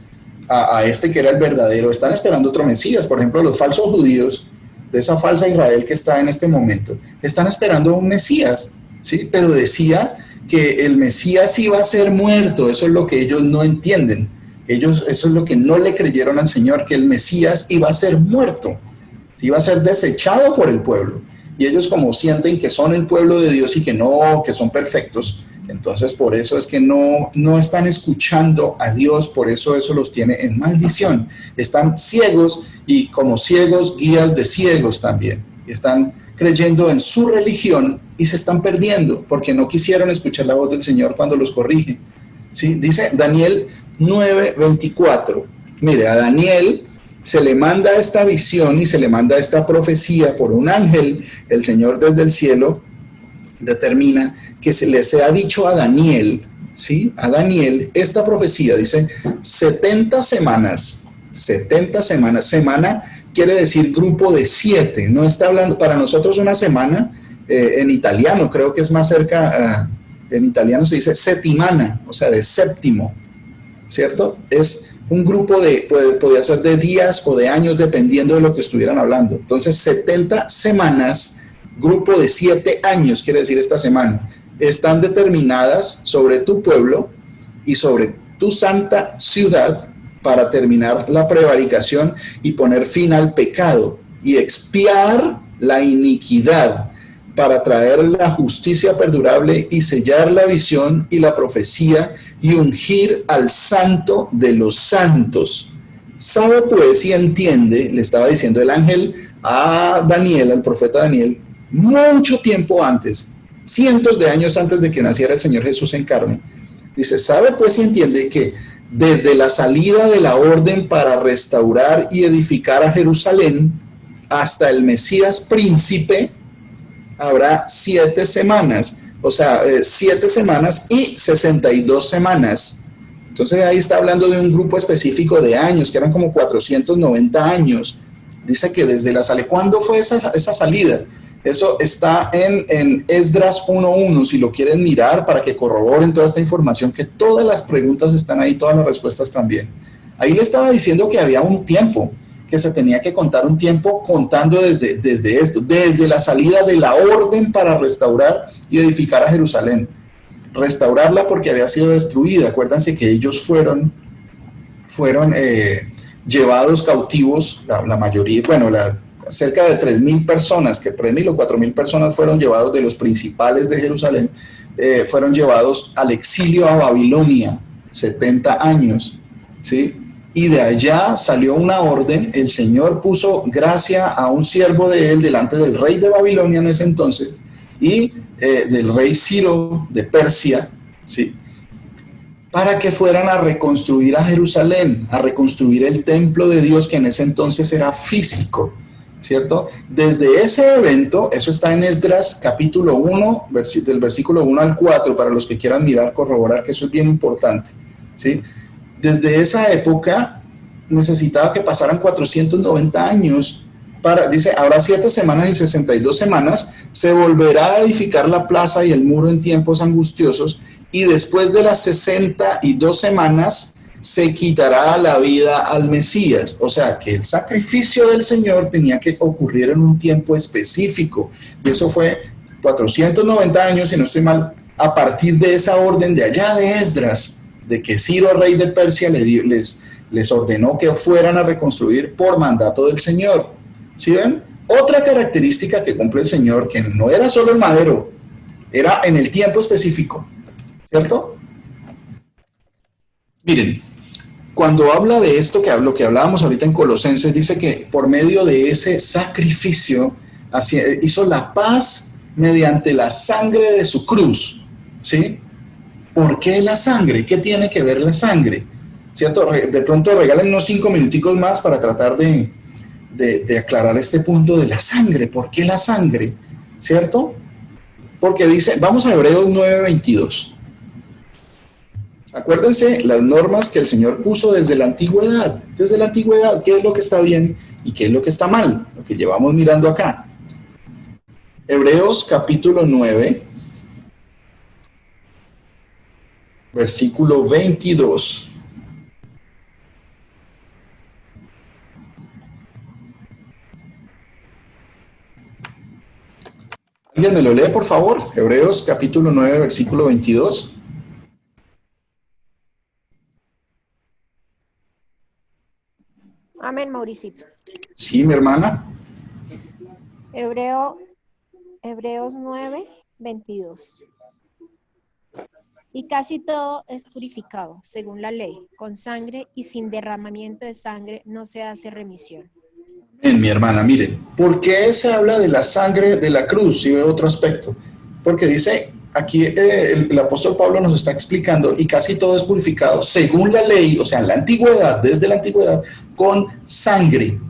a este que era el verdadero, están esperando otro Mesías. Por ejemplo, los falsos judíos de esa falsa Israel que está en este momento, están esperando un Mesías, ¿sí? Pero decía que el Mesías iba a ser muerto. Eso es lo que ellos no entienden. Eso es lo que no le creyeron al Señor, que el Mesías iba a ser muerto, iba a ser desechado por el pueblo. Y ellos, como sienten que son el pueblo de Dios y que son perfectos, entonces por eso es que no están escuchando a Dios, por eso los tiene en maldición. Están ciegos, y como ciegos, guías de ciegos también. Están creyendo en su religión y se están perdiendo porque no quisieron escuchar la voz del Señor cuando los corrige, ¿sí? Dice Daniel 9:24. Mire, a Daniel se le manda esta visión y se le manda esta profecía por un ángel. El Señor desde el cielo determina que se les ha dicho a Daniel, ¿sí? A Daniel, esta profecía dice 70 semanas. 70 semanas. Semana quiere decir grupo de 7. No está hablando, para nosotros una semana, en italiano creo que es más cerca, en italiano se dice settimana, o sea, de séptimo, ¿cierto? Es un grupo podía ser de días o de años, dependiendo de lo que estuvieran hablando. Entonces, 70 semanas, grupo de 7 años, quiere decir esta semana, están determinadas sobre tu pueblo y sobre tu santa ciudad para terminar la prevaricación y poner fin al pecado y expiar la iniquidad, para traer la justicia perdurable y sellar la visión y la profecía y ungir al santo de los santos. Sabe pues y entiende, le estaba diciendo el ángel a Daniel, al profeta Daniel, mucho tiempo antes, cientos de años antes de que naciera el Señor Jesús en carne. Dice, sabe pues y entiende que desde la salida de la orden para restaurar y edificar a Jerusalén hasta el Mesías príncipe, habrá 7 semanas, o sea, 7 semanas y 62 semanas. Entonces ahí está hablando de un grupo específico de años, que eran como 490 años. Dice que desde la salida, ¿cuándo fue esa salida? Eso está en Esdras 1:1, si lo quieren mirar para que corroboren toda esta información, que todas las preguntas están ahí, todas las respuestas también. Ahí le estaba diciendo que había un tiempo, que se tenía que contar un tiempo contando desde la salida de la orden para restaurar y edificar a Jerusalén. Restaurarla porque había sido destruida. Acuérdense que ellos fueron llevados cautivos, la mayoría, bueno, cerca de 3.000 personas, que 3.000 o 4.000 personas fueron llevados de los principales de Jerusalén, fueron llevados al exilio a Babilonia, 70 años, ¿sí? Y de allá salió una orden, el Señor puso gracia a un siervo de él delante del rey de Babilonia en ese entonces, y del rey Ciro de Persia, ¿sí? Para que fueran a reconstruir a Jerusalén, a reconstruir el templo de Dios, que en ese entonces era físico, ¿cierto? Desde ese evento, eso está en Esdras capítulo 1, del versículo 1 al 4, para los que quieran mirar, corroborar que eso es bien importante, ¿sí? Desde esa época necesitaba que pasaran 490 años para, dice, habrá 7 semanas y 62 semanas, se volverá a edificar la plaza y el muro en tiempos angustiosos, y después de las 62 semanas se quitará la vida al Mesías. O sea, que el sacrificio del Señor tenía que ocurrir en un tiempo específico, y eso fue 490 años, si no estoy mal, a partir de esa orden de allá de Esdras, de que Ciro, rey de Persia, les ordenó que fueran a reconstruir por mandato del Señor. ¿Sí ven? Otra característica que cumple el Señor, que no era solo el madero, era en el tiempo específico, ¿cierto? Miren, cuando habla de esto, lo que hablábamos ahorita en Colosenses, dice que por medio de ese sacrificio hizo la paz mediante la sangre de su cruz, ¿sí? ¿Por qué la sangre? ¿Qué tiene que ver la sangre? ¿Cierto? De pronto regalen unos 5 minuticos más para tratar de aclarar este punto de la sangre. ¿Por qué la sangre? ¿Cierto? Porque dice, vamos a Hebreos 9:22. Acuérdense las normas que el Señor puso desde la antigüedad. Desde la antigüedad, ¿qué es lo que está bien y qué es lo que está mal? Lo que llevamos mirando acá. Hebreos capítulo 9, versículo 22. ¿Alguien me lo lee, por favor? Hebreos capítulo 9, versículo 22. Amén, Mauricito. Sí, mi hermana. Hebreos 9, 22. Y casi todo es purificado, según la ley, con sangre, y sin derramamiento de sangre no se hace remisión. Bien, mi hermana, miren, ¿por qué se habla de la sangre de la cruz? Si veo otro aspecto. Porque dice, aquí el apóstol Pablo nos está explicando, y casi todo es purificado, según la ley, o sea, en la antigüedad, desde la antigüedad, con sangre.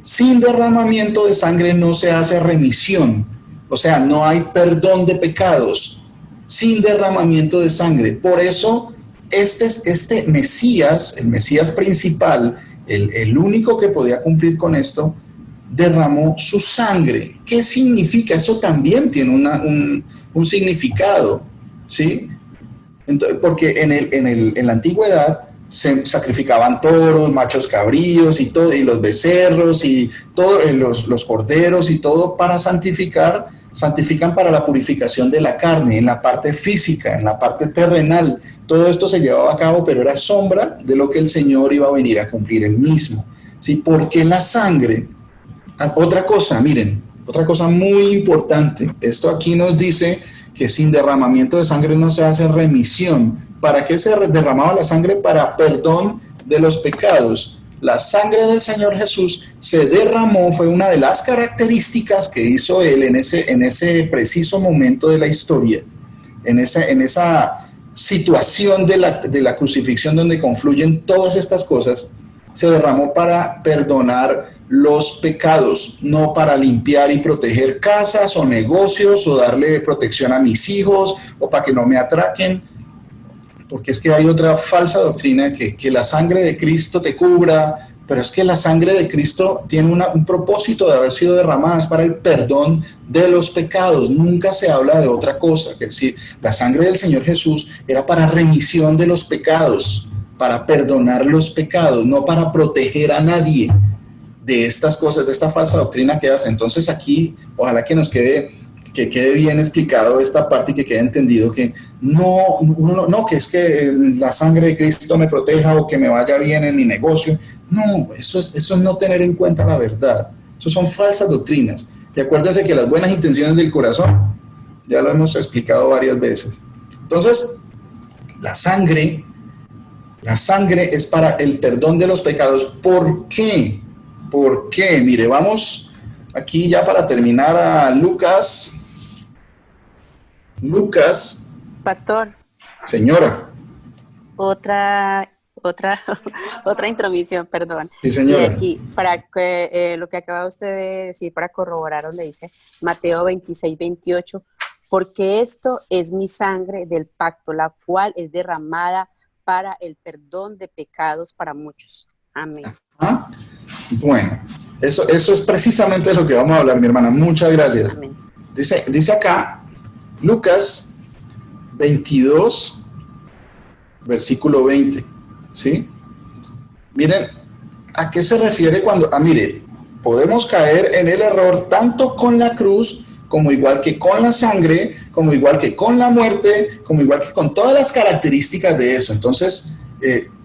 Sin derramamiento de sangre no se hace remisión, o sea, no hay perdón de pecados. Sin derramamiento de sangre. Por eso, este Mesías, el Mesías principal, el único que podía cumplir con esto, derramó su sangre. ¿Qué significa? Eso también tiene un significado, ¿sí? Entonces, porque en la antigüedad se sacrificaban toros, machos cabríos y todo, y los becerros y todos los corderos y todo para santifican para la purificación de la carne, en la parte física, en la parte terrenal. Todo esto se llevaba a cabo, pero era sombra de lo que el Señor iba a venir a cumplir él mismo. ¿Sí? ¿Por qué la sangre? Otra cosa, miren, otra cosa muy importante. Esto aquí nos dice que sin derramamiento de sangre no se hace remisión. ¿Para qué se derramaba la sangre? Para perdón de los pecados. La sangre del Señor Jesús se derramó, fue una de las características que hizo él en ese preciso momento de la historia, en esa situación de la crucifixión donde confluyen todas estas cosas. Se derramó para perdonar los pecados, no para limpiar y proteger casas o negocios o darle protección a mis hijos o para que no me atraquen. Porque es que hay otra falsa doctrina que la sangre de Cristo te cubra, pero es que la sangre de Cristo tiene un propósito de haber sido derramada, es para el perdón de los pecados. Nunca se habla de otra cosa, que si la sangre del Señor Jesús era para remisión de los pecados, para perdonar los pecados, no para proteger a nadie de estas cosas, de esta falsa doctrina que hace. Entonces aquí, ojalá que nos quede bien explicado esta parte y que quede entendido que no, que es que la sangre de Cristo me proteja o que me vaya bien en mi negocio. No, eso es no tener en cuenta la verdad. Eso son falsas doctrinas. Y acuérdense que las buenas intenciones del corazón, ya lo hemos explicado varias veces. Entonces, la sangre es para el perdón de los pecados. ¿Por qué? ¿Por qué? Mire, vamos aquí ya para terminar a Lucas. Lucas. Pastor. Señora. Otra otra intromisión, perdón. Sí, señora. Sí, aquí, para que, lo que acaba usted de decir, para corroborar donde dice Mateo 26, 28, porque esto es mi sangre del pacto, la cual es derramada para el perdón de pecados para muchos. Amén. ¿Ah? Bueno, eso es precisamente de lo que vamos a hablar, mi hermana. Muchas gracias. Amén. Dice acá, Lucas 22, versículo 20, ¿sí? Miren, ¿a qué se refiere cuando? Mire, podemos caer en el error tanto con la cruz, como igual que con la sangre, como igual que con la muerte, como igual que con todas las características de eso. Entonces,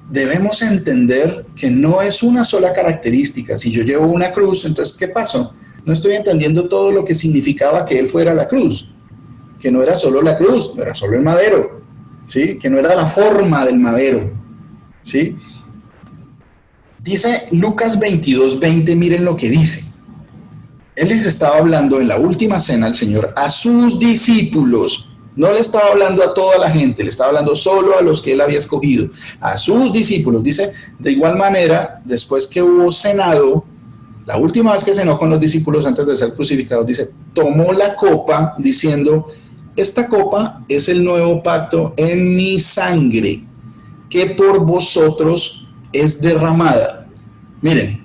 debemos entender que no es una sola característica. Si yo llevo una cruz, entonces, ¿qué pasó? No estoy entendiendo todo lo que significaba que él fuera la cruz, que no era solo la cruz, no era solo el madero, ¿sí? Que no era la forma del madero, ¿sí? Dice Lucas 22, 20, miren lo que dice. Él les estaba hablando en la última cena, el Señor, a sus discípulos. No le estaba hablando a toda la gente, le estaba hablando solo a los que él había escogido, a sus discípulos. Dice, de igual manera, después que hubo cenado, la última vez que cenó con los discípulos antes de ser crucificados, dice, tomó la copa diciendo, esta copa es el nuevo pacto en mi sangre, que por vosotros es derramada. Miren,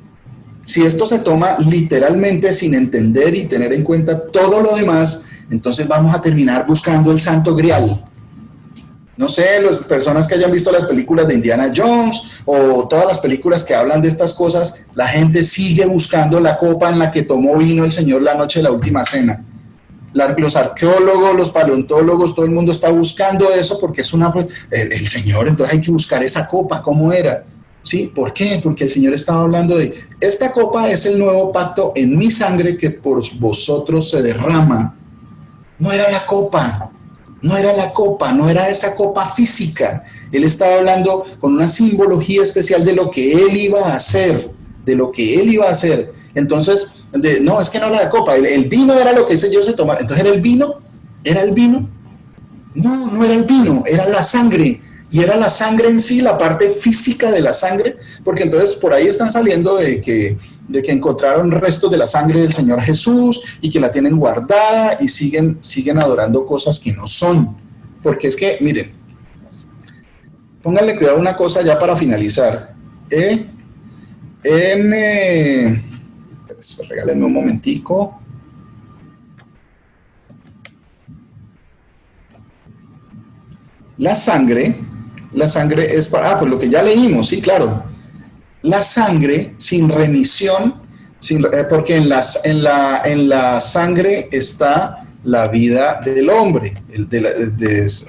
si esto se toma literalmente sin entender y tener en cuenta todo lo demás, entonces vamos a terminar buscando el Santo Grial. No sé, las personas que hayan visto las películas de Indiana Jones o todas las películas que hablan de estas cosas, la gente sigue buscando la copa en la que tomó vino el Señor la noche de la última cena. Los arqueólogos, los paleontólogos, todo el mundo está buscando eso porque es el Señor, entonces hay que buscar esa copa, ¿cómo era? ¿Sí? ¿Por qué? Porque el Señor estaba hablando de, esta copa es el nuevo pacto en mi sangre que por vosotros se derrama. No era la copa, no era la copa, no era esa copa física. Él estaba hablando con una simbología especial de lo que Él iba a hacer, de lo que Él iba a hacer. Entonces, no, es que no era la copa, el vino era lo que ese Dios se tomara. Entonces, ¿era el vino? ¿Era el vino? No, no era el vino, era la sangre. Y era la sangre en sí, la parte física de la sangre, porque entonces por ahí están saliendo de que encontraron restos de la sangre del Señor Jesús y que la tienen guardada y siguen adorando cosas que no son. Porque es que, miren, pónganle cuidado a una cosa ya para finalizar. Regálenme un momentico. La sangre es para, pues lo que ya leímos, sí, claro. La sangre sin remisión, porque en la sangre está la vida del hombre.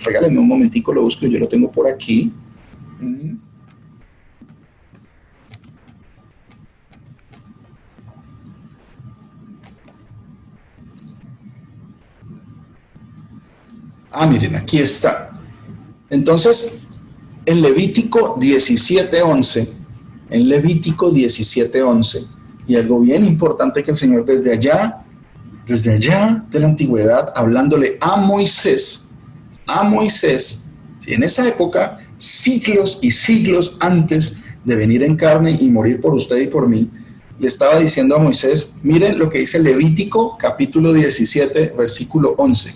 Regálenme un momentico, lo busco, yo lo tengo por aquí. Miren, aquí está. Entonces, en Levítico 17:11, y algo bien importante que el Señor desde allá de la antigüedad, hablándole a Moisés, ¿sí? En esa época, siglos y siglos antes de venir en carne y morir por usted y por mí, le estaba diciendo a Moisés, miren lo que dice Levítico capítulo 17, versículo 11,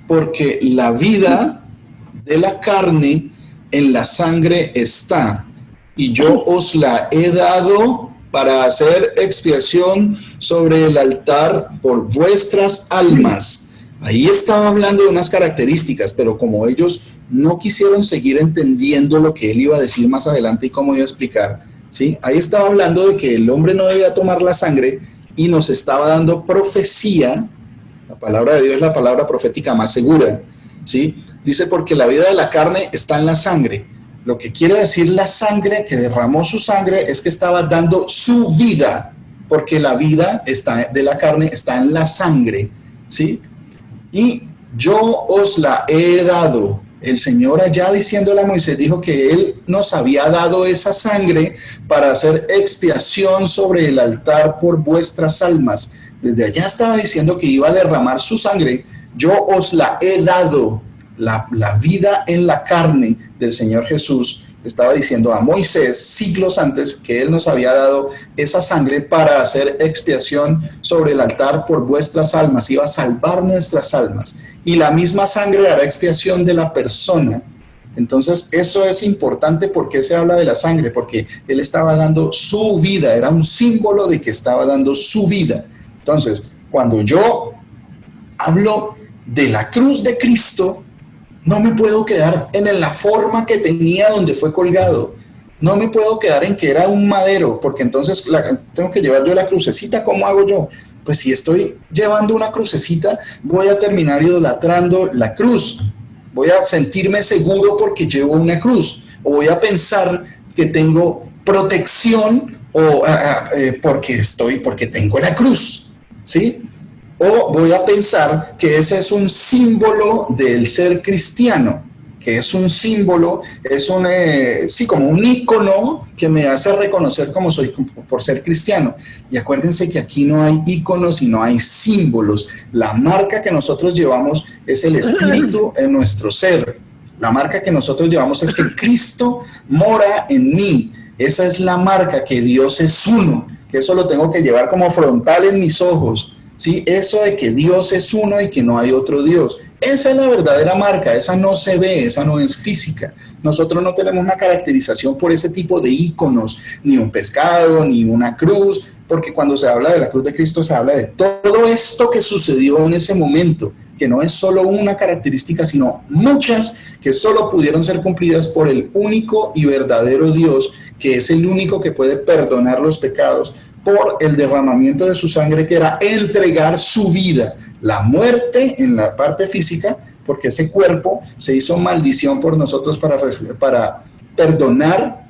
porque la vida de la carne en la sangre está, y yo os la he dado para hacer expiación sobre el altar por vuestras almas. Ahí estaba hablando de unas características, pero como ellos no quisieron seguir entendiendo lo que él iba a decir más adelante y cómo iba a explicar, ¿sí? Ahí estaba hablando de que el hombre no debía tomar la sangre y nos estaba dando profecía. La palabra de Dios es la palabra profética más segura, ¿sí? Dice, porque la vida de la carne está en la sangre. Lo que quiere decir la sangre, que derramó su sangre, es que estaba dando su vida, porque la vida de la carne está en la sangre, ¿sí? Y yo os la he dado. El Señor allá diciéndole a Moisés, dijo que Él nos había dado esa sangre para hacer expiación sobre el altar por vuestras almas. Desde allá estaba diciendo que iba a derramar su sangre. Yo os la he dado. La vida en la carne del Señor Jesús estaba diciendo a Moisés siglos antes que él nos había dado esa sangre para hacer expiación sobre el altar por vuestras almas, iba a salvar nuestras almas. Y la misma sangre hará expiación de la persona. Entonces, eso es importante. porque se habla de la sangre? Porque él estaba dando su vida, era un símbolo de que estaba dando su vida. Entonces, cuando yo hablo de la cruz de Cristo, no me puedo quedar en la forma que tenía donde fue colgado. No me puedo quedar en que era un madero, porque entonces tengo que llevar yo la crucecita. ¿Cómo hago yo? Pues si estoy llevando una crucecita, voy a terminar idolatrando la cruz. Voy a sentirme seguro porque llevo una cruz. O voy a pensar que tengo protección porque tengo la cruz, ¿sí? O voy a pensar que ese es un símbolo del ser cristiano, que es un símbolo, como un ícono que me hace reconocer como soy por ser cristiano. Y acuérdense que aquí no hay íconos y no hay símbolos. La marca que nosotros llevamos es el Espíritu en nuestro ser. La marca que nosotros llevamos es que Cristo mora en mí. Esa es la marca, que Dios es uno, que eso lo tengo que llevar como frontal en mis ojos. ¿Sí? Eso de que Dios es uno y que no hay otro Dios. Esa es la verdadera marca, esa no se ve, esa no es física. Nosotros no tenemos una caracterización por ese tipo de íconos, ni un pescado, ni una cruz, porque cuando se habla de la cruz de Cristo se habla de todo esto que sucedió en ese momento, que no es solo una característica, sino muchas que solo pudieron ser cumplidas por el único y verdadero Dios, que es el único que puede perdonar los pecados, por el derramamiento de su sangre, que era entregar su vida, la muerte en la parte física, porque ese cuerpo se hizo maldición por nosotros para perdonar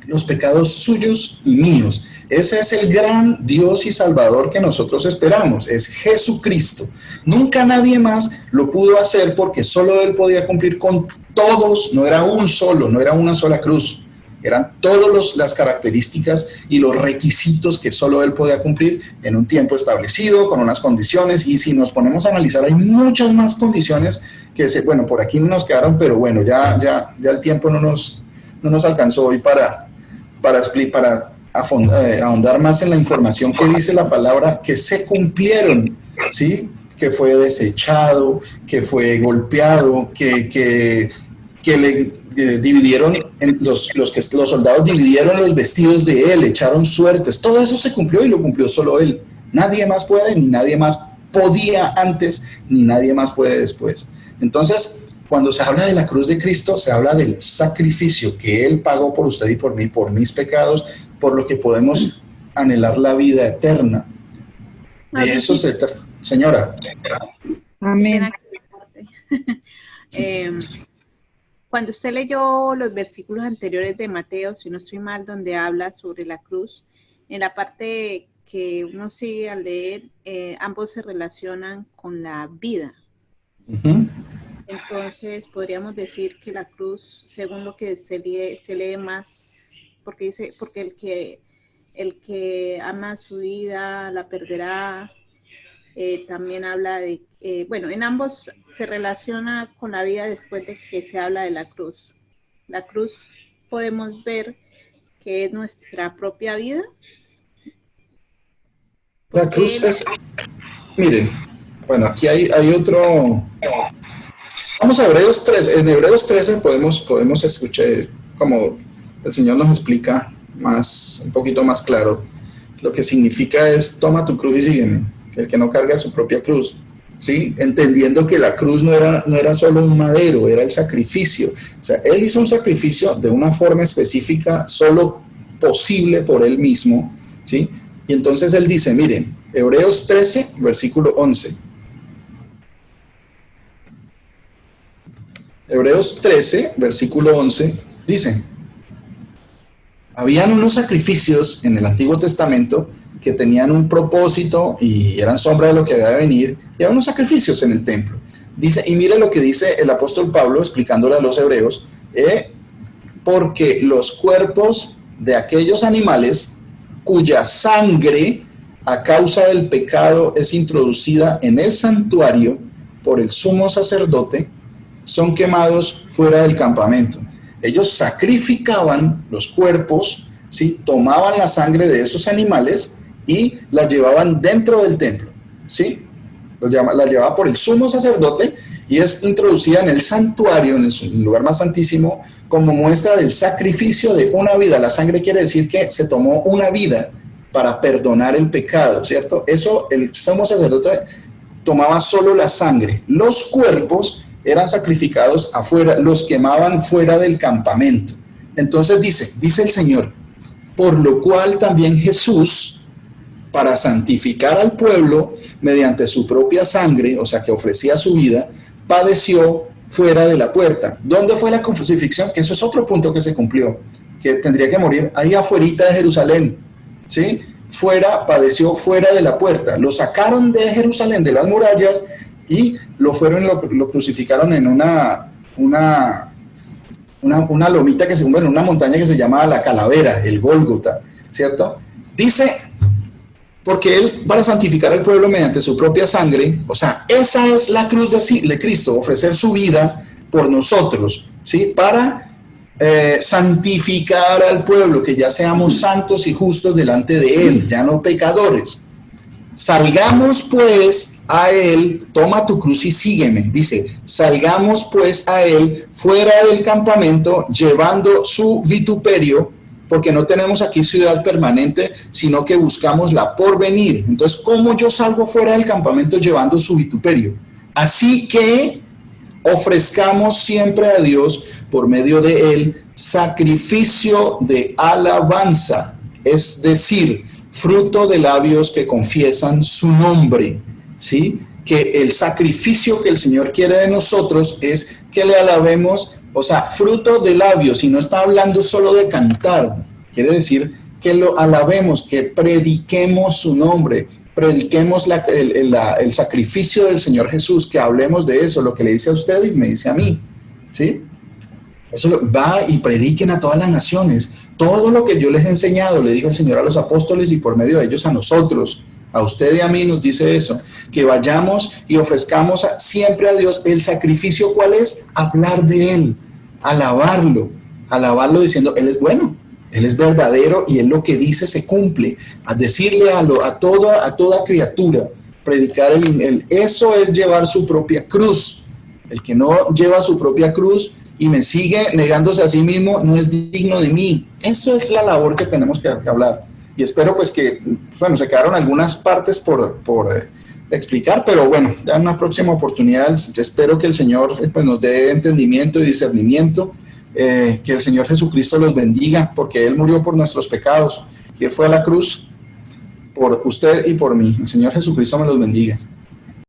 los pecados suyos y míos. Ese es el gran Dios y Salvador que nosotros esperamos, es Jesucristo. Nunca nadie más lo pudo hacer porque solo Él podía cumplir con todos, no era un solo, no era una sola cruz. Eran todas las características y los requisitos que solo Él podía cumplir en un tiempo establecido, con unas condiciones. Y si nos ponemos a analizar, hay muchas más condiciones que, por aquí no nos quedaron, pero bueno, ya el tiempo no nos alcanzó hoy para ahondar más en la información que dice la palabra, que se cumplieron, ¿sí? Que fue desechado, que fue golpeado, que le dividieron, los soldados dividieron los vestidos de él, echaron suertes, todo eso se cumplió y lo cumplió solo él. Nadie más puede, ni nadie más podía antes, ni nadie más puede después. Entonces, cuando se habla de la cruz de Cristo, se habla del sacrificio que Él pagó por usted y por mí, por mis pecados, por lo que podemos anhelar la vida eterna. De eso se trata. Señora. Amén. Cuando usted leyó los versículos anteriores de Mateo, si no estoy mal, donde habla sobre la cruz, en la parte que uno sigue al leer, ambos se relacionan con la vida. Uh-huh. Entonces, podríamos decir que la cruz, según lo que se lee más, porque dice, porque el que ama su vida la perderá. También habla de, en ambos se relaciona con la vida después de que se habla de la cruz. La cruz podemos ver que es nuestra propia vida. La cruz es, miren, aquí hay otro, vamos a Hebreos 13, en Hebreos 13 podemos escuchar como el Señor nos explica un poquito más claro, lo que significa es, toma tu cruz y sígueme. El que no carga su propia cruz, ¿sí? Entendiendo que la cruz no era solo un madero, era el sacrificio. O sea, Él hizo un sacrificio de una forma específica, solo posible por Él mismo, ¿sí? Y entonces Él dice, miren, Hebreos 13, versículo 11. Hebreos 13, versículo 11, dice, habían unos sacrificios en el Antiguo Testamento que tenían un propósito y eran sombra de lo que había de venir, y había unos sacrificios en el templo. Dice, y mire lo que dice el apóstol Pablo explicándole a los hebreos, porque los cuerpos de aquellos animales cuya sangre a causa del pecado es introducida en el santuario por el sumo sacerdote, son quemados fuera del campamento. Ellos sacrificaban los cuerpos, ¿sí? Tomaban la sangre de esos animales y la llevaban dentro del templo, ¿sí? La llevaba por el sumo sacerdote y es introducida en el santuario, en el lugar más santísimo, como muestra del sacrificio de una vida. La sangre quiere decir que se tomó una vida para perdonar el pecado, ¿cierto? Eso, el sumo sacerdote tomaba solo la sangre. Los cuerpos eran sacrificados afuera, los quemaban fuera del campamento. Entonces dice el Señor, por lo cual también Jesús, para santificar al pueblo mediante su propia sangre, o sea que ofrecía su vida, padeció fuera de la puerta. ¿Dónde fue la crucifixión? Que eso es otro punto que se cumplió, que tendría que morir ahí afuerita de Jerusalén, ¿sí? Padeció fuera de la puerta. Lo sacaron de Jerusalén, de las murallas, y lo crucificaron en una lomita una montaña que se llamaba la Calavera, el Gólgota, ¿cierto? Dice, porque él, para santificar al pueblo mediante su propia sangre, o sea, esa es la cruz de Cristo, ofrecer su vida por nosotros, ¿sí? Para santificar al pueblo, que ya seamos santos y justos delante de él, ya no pecadores. Salgamos pues a él, toma tu cruz y sígueme, dice, salgamos pues a él fuera del campamento, llevando su vituperio, porque no tenemos aquí ciudad permanente, sino que buscamos la porvenir. Entonces, ¿cómo yo salgo fuera del campamento llevando su vituperio? Así que ofrezcamos siempre a Dios, por medio de él, sacrificio de alabanza, es decir, fruto de labios que confiesan su nombre, ¿sí? Que el sacrificio que el Señor quiere de nosotros es que le alabemos, o sea, fruto de labios, y no está hablando solo de cantar, quiere decir que lo alabemos, que prediquemos su nombre, prediquemos el sacrificio del Señor Jesús, que hablemos de eso, lo que le dice a usted y me dice a mí, ¿sí? Eso va y prediquen a todas las naciones, todo lo que yo les he enseñado, le dijo el Señor a los apóstoles y por medio de ellos a nosotros, a usted y a mí nos dice eso, que vayamos y ofrezcamos siempre a Dios el sacrificio. ¿Cuál es? Hablar de Él, alabarlo diciendo, Él es bueno, Él es verdadero y Él lo que dice se cumple. A decirle a toda criatura, predicar eso es llevar su propia cruz. El que no lleva su propia cruz y me sigue negándose a sí mismo no es digno de mí. Eso es la labor que tenemos que hablar. Y espero pues que, bueno, se quedaron algunas partes por explicar, pero bueno, en una próxima oportunidad espero que el Señor pues, nos dé entendimiento y discernimiento, que el Señor Jesucristo los bendiga, porque Él murió por nuestros pecados y Él fue a la cruz por usted y por mí. El Señor Jesucristo me los bendiga.